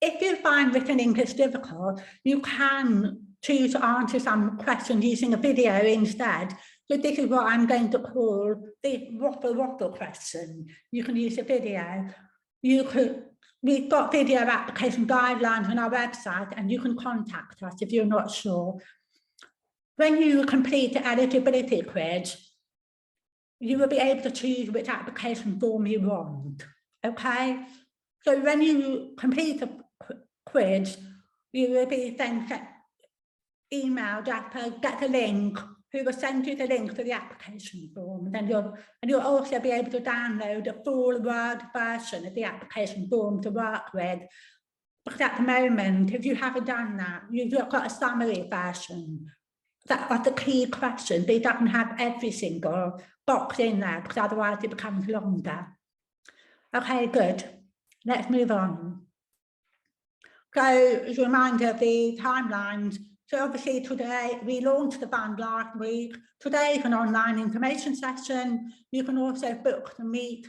If you find written English difficult, you can choose to answer some questions using a video instead. So this is what I'm going to call the waffle question. You can use a video. We've got video application guidelines on our website, and you can contact us if you're not sure. When you complete the eligibility quiz, you will be able to choose which application form you want, okay? So when you complete the quiz, you will be then emailed up, get a link, who will send you the link to the application form. Then you'll also be able to download a full Word version of the application form to work with. Because at the moment, if you haven't done that, you've got a summary version of the key questions. They don't have every single box in there, because otherwise it becomes longer. Okay, good. Let's move on. So, as a reminder of the timelines, so obviously today, we launched the band last week. Today is an online information session. You can also book to meet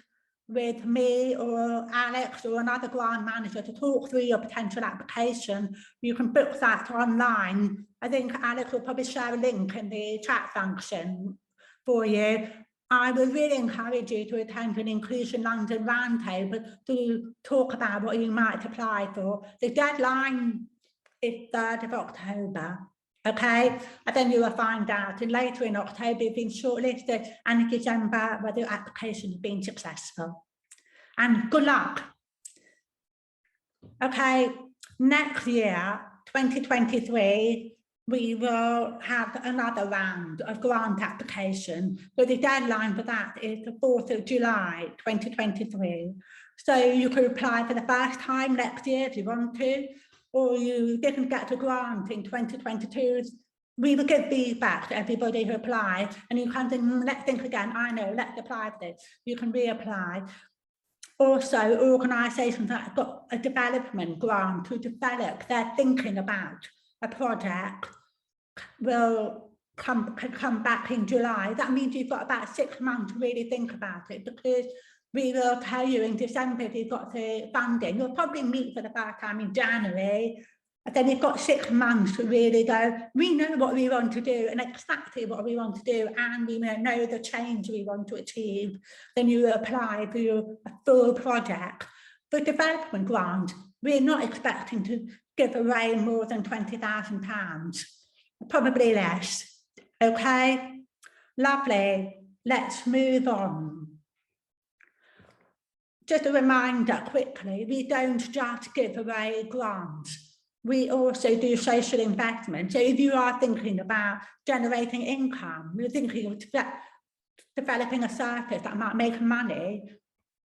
with me or Alex or another grant manager to talk through your potential application. You can book that online. I think Alex will probably share a link in the chat function for you. I would really encourage you to attend an Inclusion London roundtable to talk about what you might apply for. The deadline is 3rd of October, okay? And then you will find out later in October you've been shortlisted, and in December whether your application has been successful. And good luck. Okay, next year, 2023, we will have another round of grant application. So the deadline for that is the 4th of July, 2023. So you can apply for the first time next year if you want to, or you didn't get a grant in 2022, we will give feedback to everybody who applied, and you can think, let's think again, I know, let's apply for this. You can reapply. Also, organisations that have got a development grant to develop, they're thinking about a project, will come back in July. That means you've got about 6 months to really think about it, because we will tell you in December if you've got the funding. You'll probably meet for the first time in January, and then you've got 6 months to really go, we know what we want to do and exactly what we want to do, and we know the change we want to achieve. Then you apply for a full project. For development grant, we're not expecting to give away more than £20,000, probably less, okay? Lovely, let's move on. Just a reminder quickly, we don't just give away grants. We also do social investment. So if you are thinking about generating income, you're thinking of developing a service that might make money,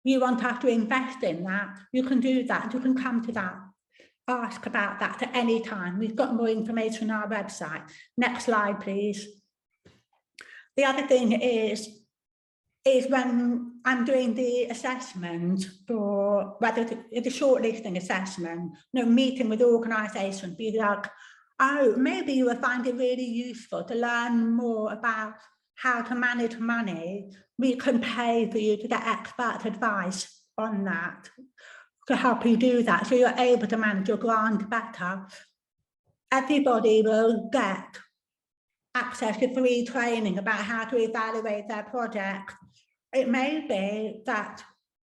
you want us to invest in that, you can do that. You can come to that, ask about that at any time. We've got more information on our website. Next slide, please. The other thing is, is when I'm doing the assessment for whether the shortlisting assessment, meeting with organisations, be like, oh, maybe you will find it really useful to learn more about how to manage money. We can pay for you to get expert advice on that to help you do that, so you're able to manage your grant better. Everybody will get access to free training about how to evaluate their project. It may be that,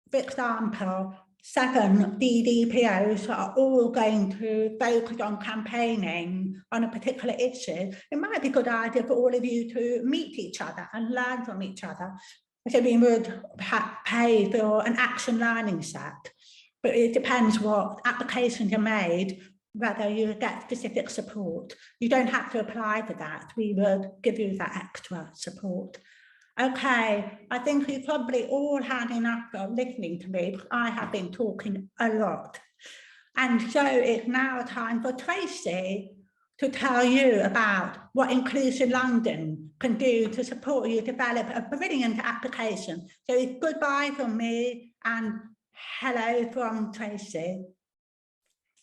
for example, 7 DDPOs are all going to focus on campaigning on a particular issue. It might be a good idea for all of you to meet each other and learn from each other. So we would pay for an action learning set, but it depends what applications are made, whether you get specific support. You don't have to apply for that. We would give you that extra support. Okay, I think you probably all had enough of listening to me, because I have been talking a lot. And so it's now time for Tracy to tell you about what Inclusion London can do to support you develop a brilliant application. So it's goodbye from me and hello from Tracy.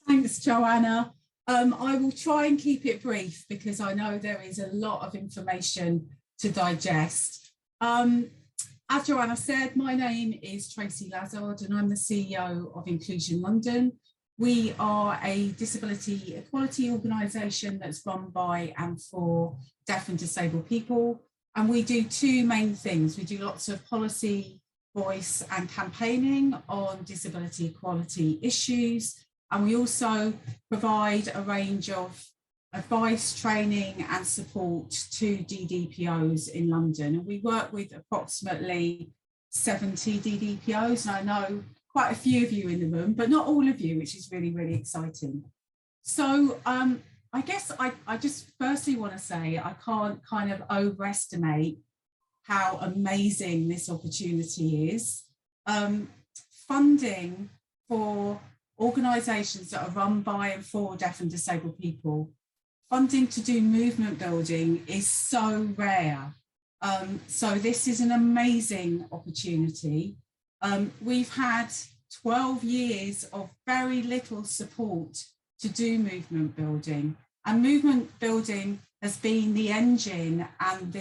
Thanks, Joanna. I will try and keep it brief because I know there is a lot of information to digest. As Joanna said, my name is Tracy Lazard and I'm the CEO of Inclusion London. We are a disability equality organisation that's run by and for deaf and disabled people. And we do 2 main things. We do lots of policy, voice and campaigning on disability equality issues. And we also provide a range of advice, training and support to DDPOs in London. And we work with approximately 70 DDPOs. And I know quite a few of you in the room, but not all of you, which is really, really exciting. So I guess I just firstly want to say I can't kind of overestimate how amazing this opportunity is. Funding for organisations that are run by and for deaf and disabled people, funding to do movement building is so rare. So this is an amazing opportunity. We've had 12 years of very little support to do movement building, and movement building has been the engine and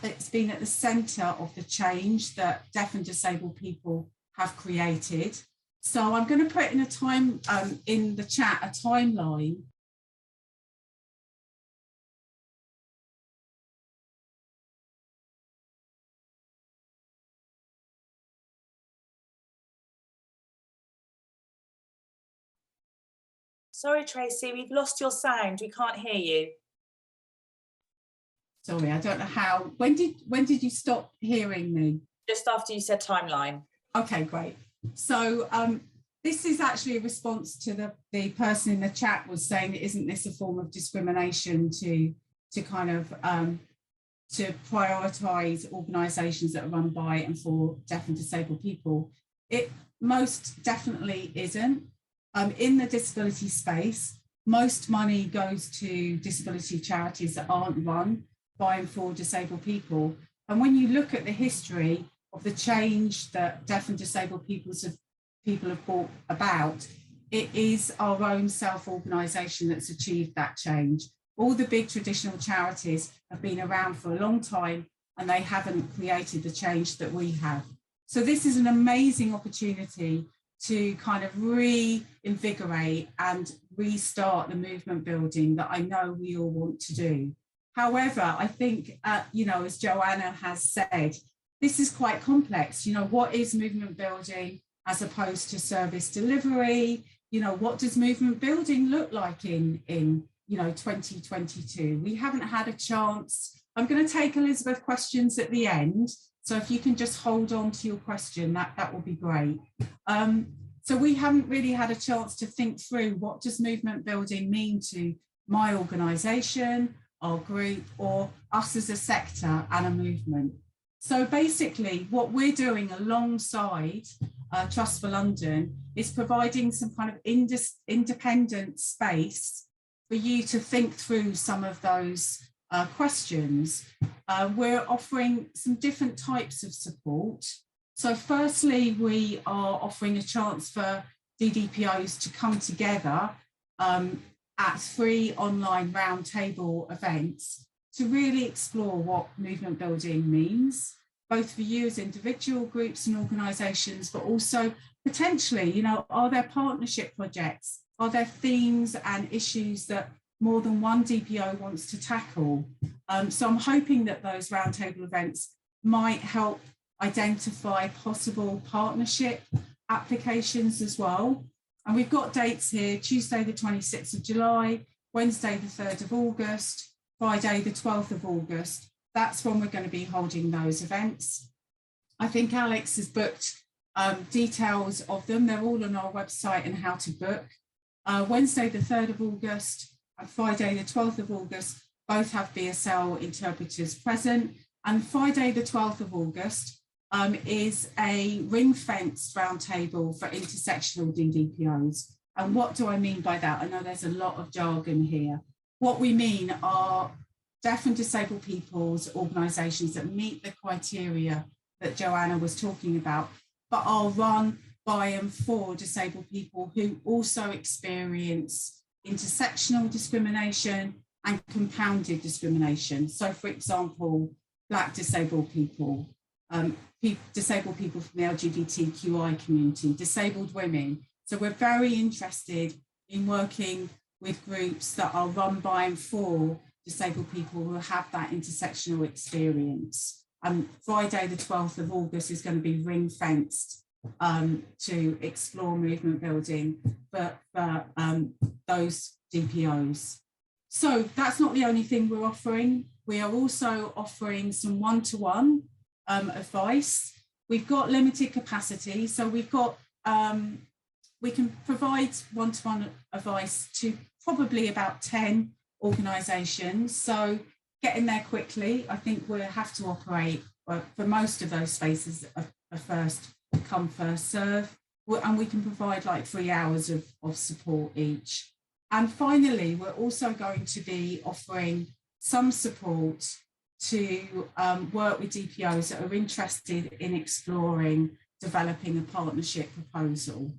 it's been at the centre of the change that deaf and disabled people have created. So I'm going to put in in the chat a timeline. Sorry, Tracy, we've lost your sound. We can't hear you. Sorry, I don't know how. When did you stop hearing me? Just after you said timeline. Okay, great. So this is actually a response to the person in the chat was saying, isn't this a form of discrimination to kind of to prioritise organisations that are run by and for deaf and disabled people? It most definitely isn't. In the disability space, most money goes to disability charities that aren't run by and for disabled people. And when you look at the history of the change that deaf and disabled people have brought about, it is our own self-organisation that's achieved that change. All the big traditional charities have been around for a long time and they haven't created the change that we have. So this is an amazing opportunity to kind of reinvigorate and restart the movement building that I know we all want to do. However, I think, as Joanna has said, this is quite complex. What is movement building as opposed to service delivery? What does movement building look like in 2022? We haven't had a chance. I'm going to take Elizabeth questions at the end. So if you can just hold on to your question, that will be great. So we haven't really had a chance to think through what does movement building mean to my organisation, our group, or us as a sector and a movement. So basically what we're doing alongside Trust for London is providing some kind of independent space for you to think through some of those questions. We're offering some different types of support. So firstly, we are offering a chance for DDPOs to come together at 3 online roundtable events to really explore what movement building means, both for you as individual groups and organisations, but also potentially, you know, are there partnership projects? Are there themes and issues that more than one DPO wants to tackle? So I'm hoping that those roundtable events might help identify possible partnership applications as well. And we've got dates here: Tuesday the 26th of July, Wednesday the 3rd of August, Friday the 12th of August. That's when we're going to be holding those events. I think Alex has booked details of them. They're all on our website and how to book. Wednesday the 3rd of August and Friday the 12th of August both have BSL interpreters present. And Friday the 12th of August is a ring-fenced roundtable for intersectional DDPOs. And what do I mean by that? I know there's a lot of jargon here. What we mean are deaf and disabled people's organisations that meet the criteria that Joanna was talking about, but are run by and for disabled people who also experience intersectional discrimination and compounded discrimination. So, for example, Black disabled people, disabled people from the LGBTQI community, disabled women. So we're very interested in working with groups that are run by and for disabled people who have that intersectional experience. Friday the 12th of August is going to be ring-fenced to explore movement building for those DPOs. So that's not the only thing we're offering. We are also offering some one-to-one advice. We've got limited capacity, so we've got we can provide one-to-one advice to probably about 10 organisations. So getting there quickly, I think we'll have to operate for most of those spaces a first come, first serve, and we can provide like 3 hours of support each. And finally, we're also going to be offering some support to work with DPOs that are interested in exploring developing a partnership proposal.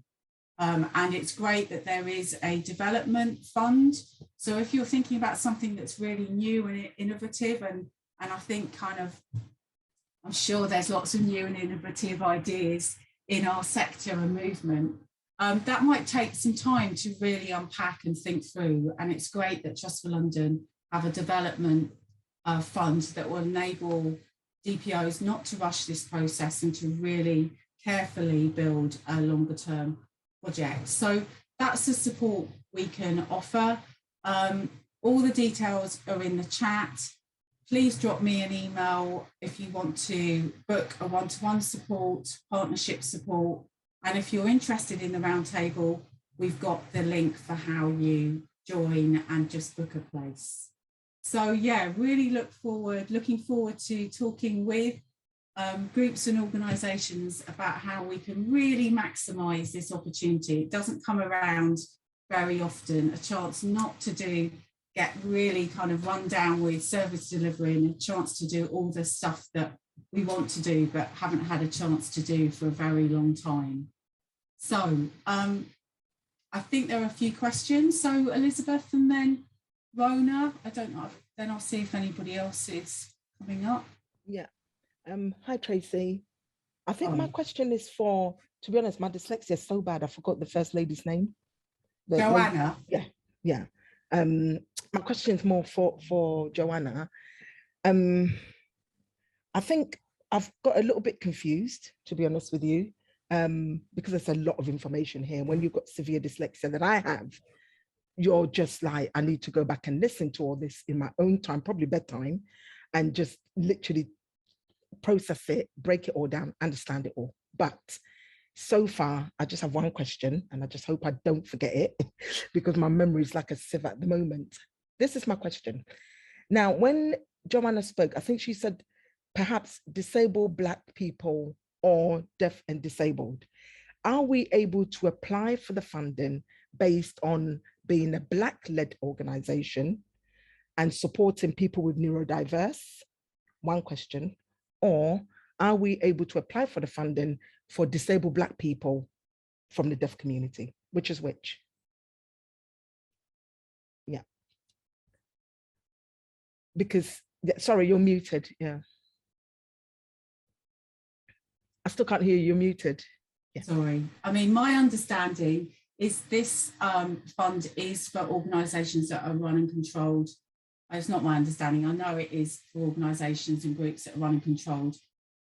And it's great that there is a development fund. So if you're thinking about something that's really new and innovative, and I think I'm sure there's lots of new and innovative ideas in our sector and movement, that might take some time to really unpack and think through. And it's great that Trust for London have a development fund that will enable DPOs not to rush this process and to really carefully build a longer term project. So that's the support we can offer. All the details are in the chat. Please drop me an email if you want to book a one-to-one support, partnership support. And if you're interested in the roundtable, we've got the link for how you join and just book a place. So yeah, really looking forward to talking with groups and organisations about how we can really maximise this opportunity. It doesn't come around very often, a chance not to get really kind of run down with service delivery and a chance to do all the stuff that we want to do but haven't had a chance to do for a very long time. So I think there are a few questions. So Elizabeth and then Rona, I don't know, then I'll see if anybody else is coming up. Yeah. Hi, Tracy. I think my question is for, to be honest, my dyslexia is so bad, I forgot the first lady's name. Joanna. Yeah. My question is more for Joanna. I think I've got a little bit confused, to be honest with you, because there's a lot of information here. When you've got severe dyslexia that I have, you're just like, I need to go back and listen to all this in my own time, probably bedtime, and just literally process it, break it all down, understand it all. But so far, I just have one question, and I just hope I don't forget it because my memory is like a sieve at the moment. This is my question. Now, when Joanna spoke, I think she said perhaps disabled Black people or deaf and disabled. Are we able to apply for the funding based on being a Black-led organization, and supporting people with neurodiverse? One question. Or are we able to apply for the funding for disabled Black people from the deaf community? Which is which? Yeah. Because, sorry, you're muted. Yeah. I still can't hear you. You're muted. Yeah. Sorry. I mean, my understanding is this fund is for organisations that are run and controlled. It's not my understanding. I know it is for organisations and groups that are run and controlled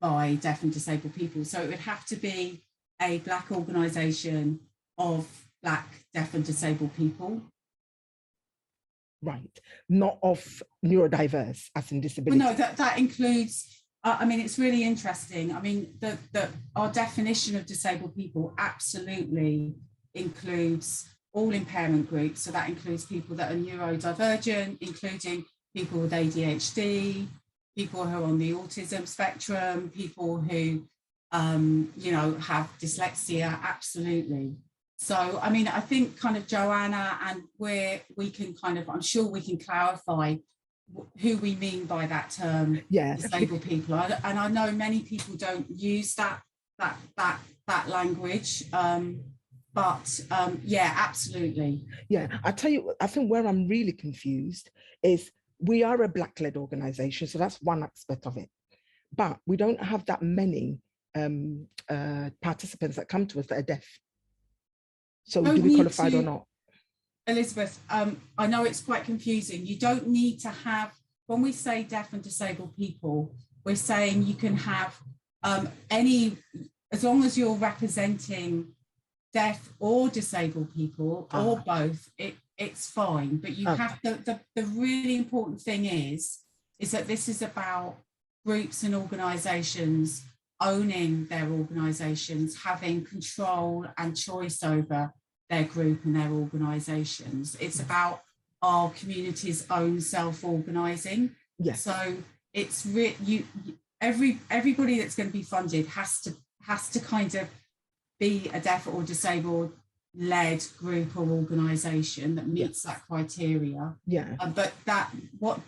by deaf and disabled people. So it would have to be a Black organisation of Black, deaf and disabled people. Right. Not of neurodiverse, as in disability. Well, no, that includes, I mean, it's really interesting. I mean, our definition of disabled people absolutely includes all impairment groups. So that includes people that are neurodivergent, including people with ADHD, people who are on the autism spectrum, people who, you know, have dyslexia, absolutely. So, I mean, I think kind of Joanna and where we can kind of, I'm sure we can clarify who we mean by that term, disabled people. And I know many people don't use that language. Yeah, absolutely. Yeah, I tell you, I think where I'm really confused is we are a Black-led organisation, so that's one aspect of it. But we don't have that many participants that come to us that are deaf. So do we qualify or not? Elizabeth, I know it's quite confusing. You don't need to have, when we say deaf and disabled people, we're saying you can have any, as long as you're representing deaf or disabled people or both, it's fine. But you have the really important thing is that this is about groups and organisations owning their organisations, having control and choice over their group and their organisations. It's about our community's own self-organising. Yes. So it's everybody that's going to be funded has to kind of be a deaf or disabled led group or organisation that meets that criteria. Yeah. But what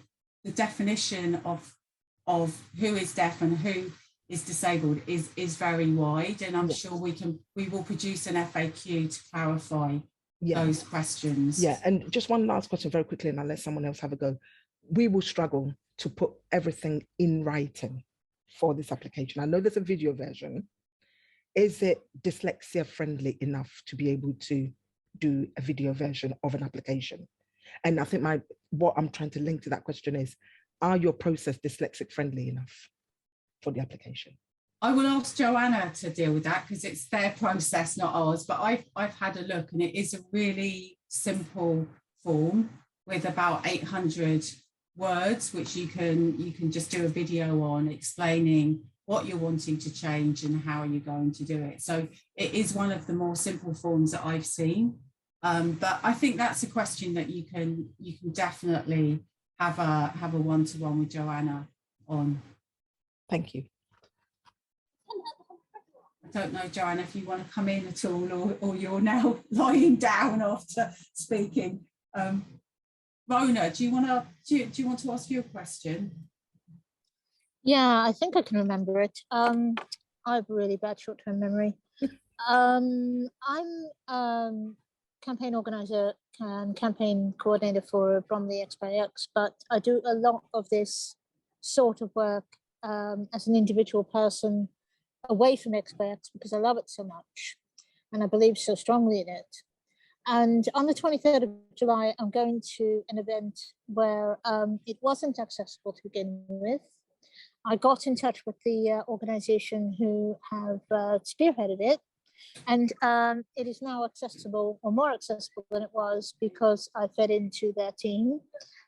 the definition of who is deaf and who is disabled is very wide, and I'm sure we will produce an FAQ to clarify those questions. Yeah, and just one last question very quickly, and I'll let someone else have a go. We will struggle to put everything in writing for this application. I know there's a video version. Is it dyslexia friendly enough to be able to do a video version of an application? And I think what I'm trying to link to that question is, are your process dyslexic friendly enough for the application? I will ask Joanna to deal with that because it's their process, not ours. But I've had a look, and it is a really simple form with about 800 words, which you can just do a video on explaining what you're wanting to change and how you're going to do it. So it is one of the more simple forms that I've seen. But I think that's a question that you can definitely have a one-to-one with Joanna on. Thank you. I don't know, Joanna, if you want to come in at all, or you're now lying down after speaking. Rona, do you want to ask you a question? Yeah, I think I can remember it. I have a really bad short-term memory. I'm campaign organizer and campaign coordinator for Bromley X by X, but I do a lot of this sort of work as an individual person away from X by X because I love it so much and I believe so strongly in it. And on the 23rd of July, I'm going to an event where it wasn't accessible to begin with. I got in touch with the organization who have spearheaded it, and it is now accessible, or more accessible than it was, because I fed into their team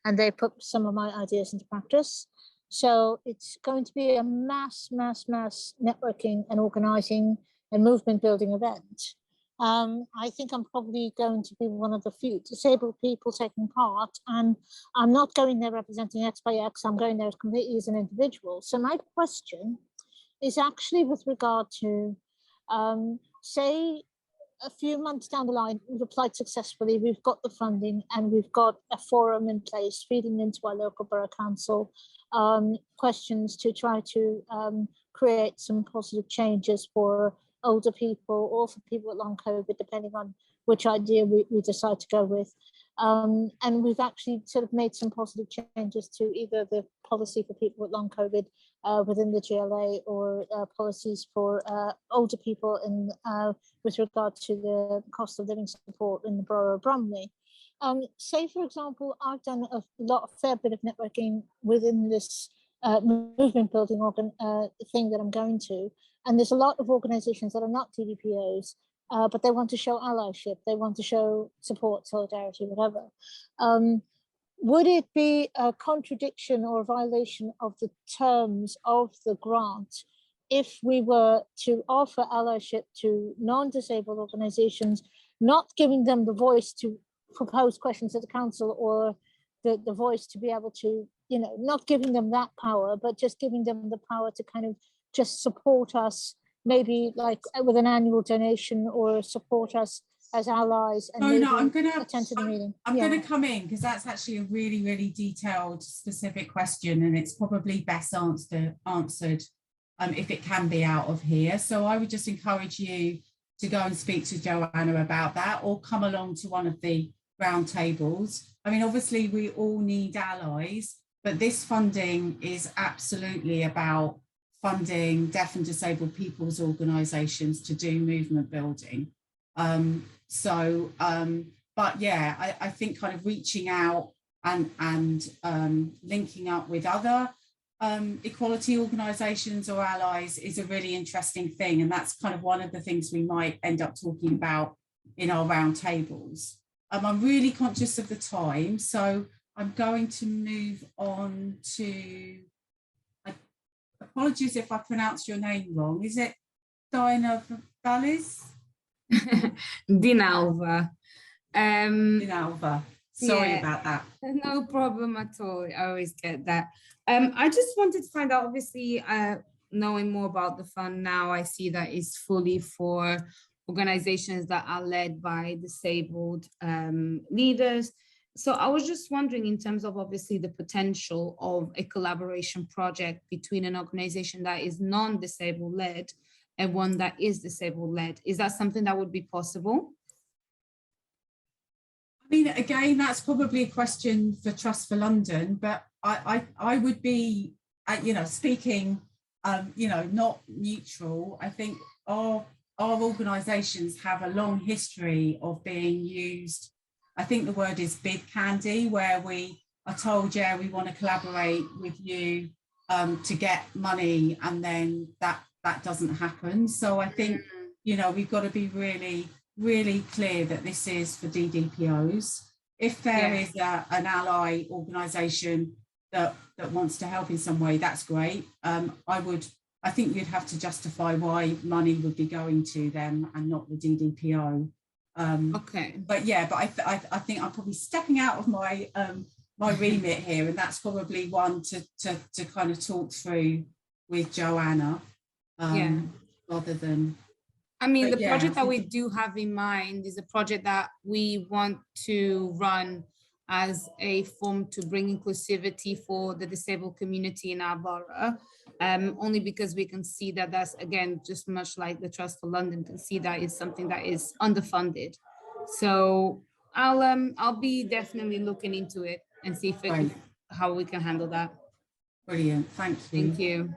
and they put some of my ideas into practice. So it's going to be a mass networking and organizing and movement building event. I think I'm probably going to be one of the few disabled people taking part, and I'm not going there representing X by X, I'm going there completely as an individual. So my question is actually with regard to, say a few months down the line, we've applied successfully, we've got the funding, and we've got a forum in place feeding into our local borough council questions to try to create some positive changes for older people or for people with long COVID, depending on which idea we decide to go with. And we've actually sort of made some positive changes to either the policy for people with long COVID within the GLA, or policies for older people in with regard to the cost of living support in the borough of Bromley. Say, for example, I've done a fair bit of networking within this movement building thing that I'm going to, and there's a lot of organisations that are not DDPOs, but they want to show allyship, they want to show support, solidarity, whatever. Would it be a contradiction or a violation of the terms of the grant if we were to offer allyship to non-disabled organisations, not giving them the voice to propose questions to the council, or the voice to be able to, you know, not giving them that power, but just giving them the power to kind of just support us, maybe like with an annual donation, or support us as allies, and I'm going to attend to the meeting. I'm going to come in, because that's actually a really, really detailed, specific question, and it's probably best answered if it can be out of here. So I would just encourage you to go and speak to Joanna about that, or come along to one of the round tables. I mean, obviously we all need allies, but this funding is absolutely about funding deaf and disabled people's organisations to do movement building. But yeah, I think kind of reaching out and linking up with other equality organisations or allies is a really interesting thing, and that's kind of one of the things we might end up talking about in our round tables. I'm really conscious of the time, so I'm going to move on to, apologies if I pronounced your name wrong. Is it Dinah Vallis? Dinalva. Dinalva. Sorry Yeah. about that. No problem at all. I always get that. I just wanted to find out, obviously, knowing more about the fund now, I see that it's fully for organizations that are led by disabled leaders. So I was just wondering, in terms of obviously the potential of a collaboration project between an organization that is non-disabled led and one that is disabled led, is that something that would be possible? I mean, again, that's probably a question for Trust for London, but I would be, you know, speaking, you know, not neutral. I think our organisations have a long history of being used. I think the word is bid candy, where we are told, yeah, we want to collaborate with you to get money, and then that doesn't happen. So I think, you know, we've got to be really, really clear that this is for DDPOs. If there is an ally organisation that wants to help in some way, that's great. I think you'd have to justify why money would be going to them and not the DDPO. Okay. But yeah, but I think I'm probably stepping out of my my remit here, and that's probably one to kind of talk through with Joanna, rather than. I mean, But the yeah, project I that we think- do have in mind is a project that we want to run as a form to bring inclusivity for the disabled community in our borough, only because we can see that that's, again, just much like the Trust for London can see that it's something that is underfunded. So I'll be definitely looking into it and see if Right. how we can handle that. Brilliant, thank you. Thank you.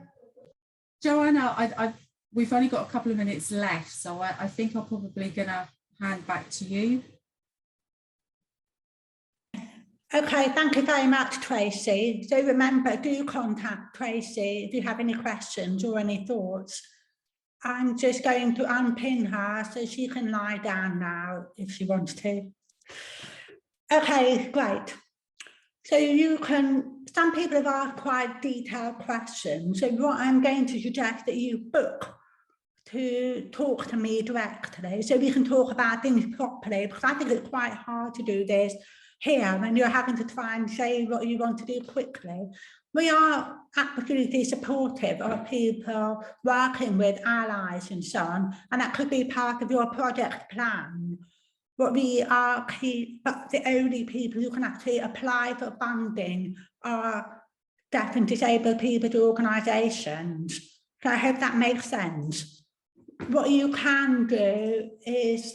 Joanna, we've only got a couple of minutes left, so I think I'm probably going to hand back to you. Okay, thank you very much, Tracy. So remember, do contact Tracy if you have any questions or any thoughts. I'm just going to unpin her so she can lie down now if she wants to. Okay, great. So some people have asked quite detailed questions. So what I'm going to suggest that you book to talk to me directly so we can talk about things properly, because I think it's quite hard to do this here when you're having to try and say what you want to do quickly. We are absolutely supportive of people working with allies and so on, and that could be part of your project plan. But but the only people who can actually apply for funding are deaf and disabled people's organisations. So I hope that makes sense. What you can do is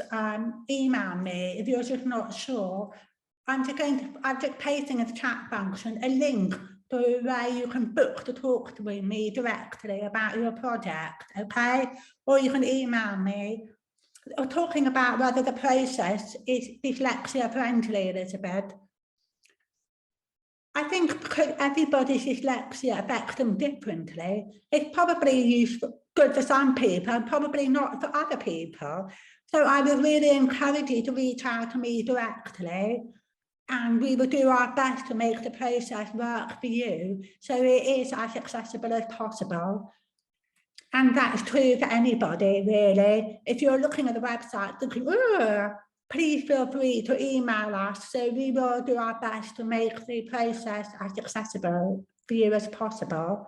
email me if you're just not sure. I'm just pasting in the chat function a link to where you can book to talk to me directly about your project, okay? Or you can email me. We're talking about whether the process is dyslexia friendly, Elizabeth. I think because everybody's dyslexia affects them differently, it's probably useful, good for some people and probably not for other people. So I would really encourage you to reach out to me directly, and we will do our best to make the process work for you so it is as accessible as possible. And that is true for anybody, really. If you're looking at the website thinking, oh, please feel free to email us. So we will do our best to make the process as accessible for you as possible.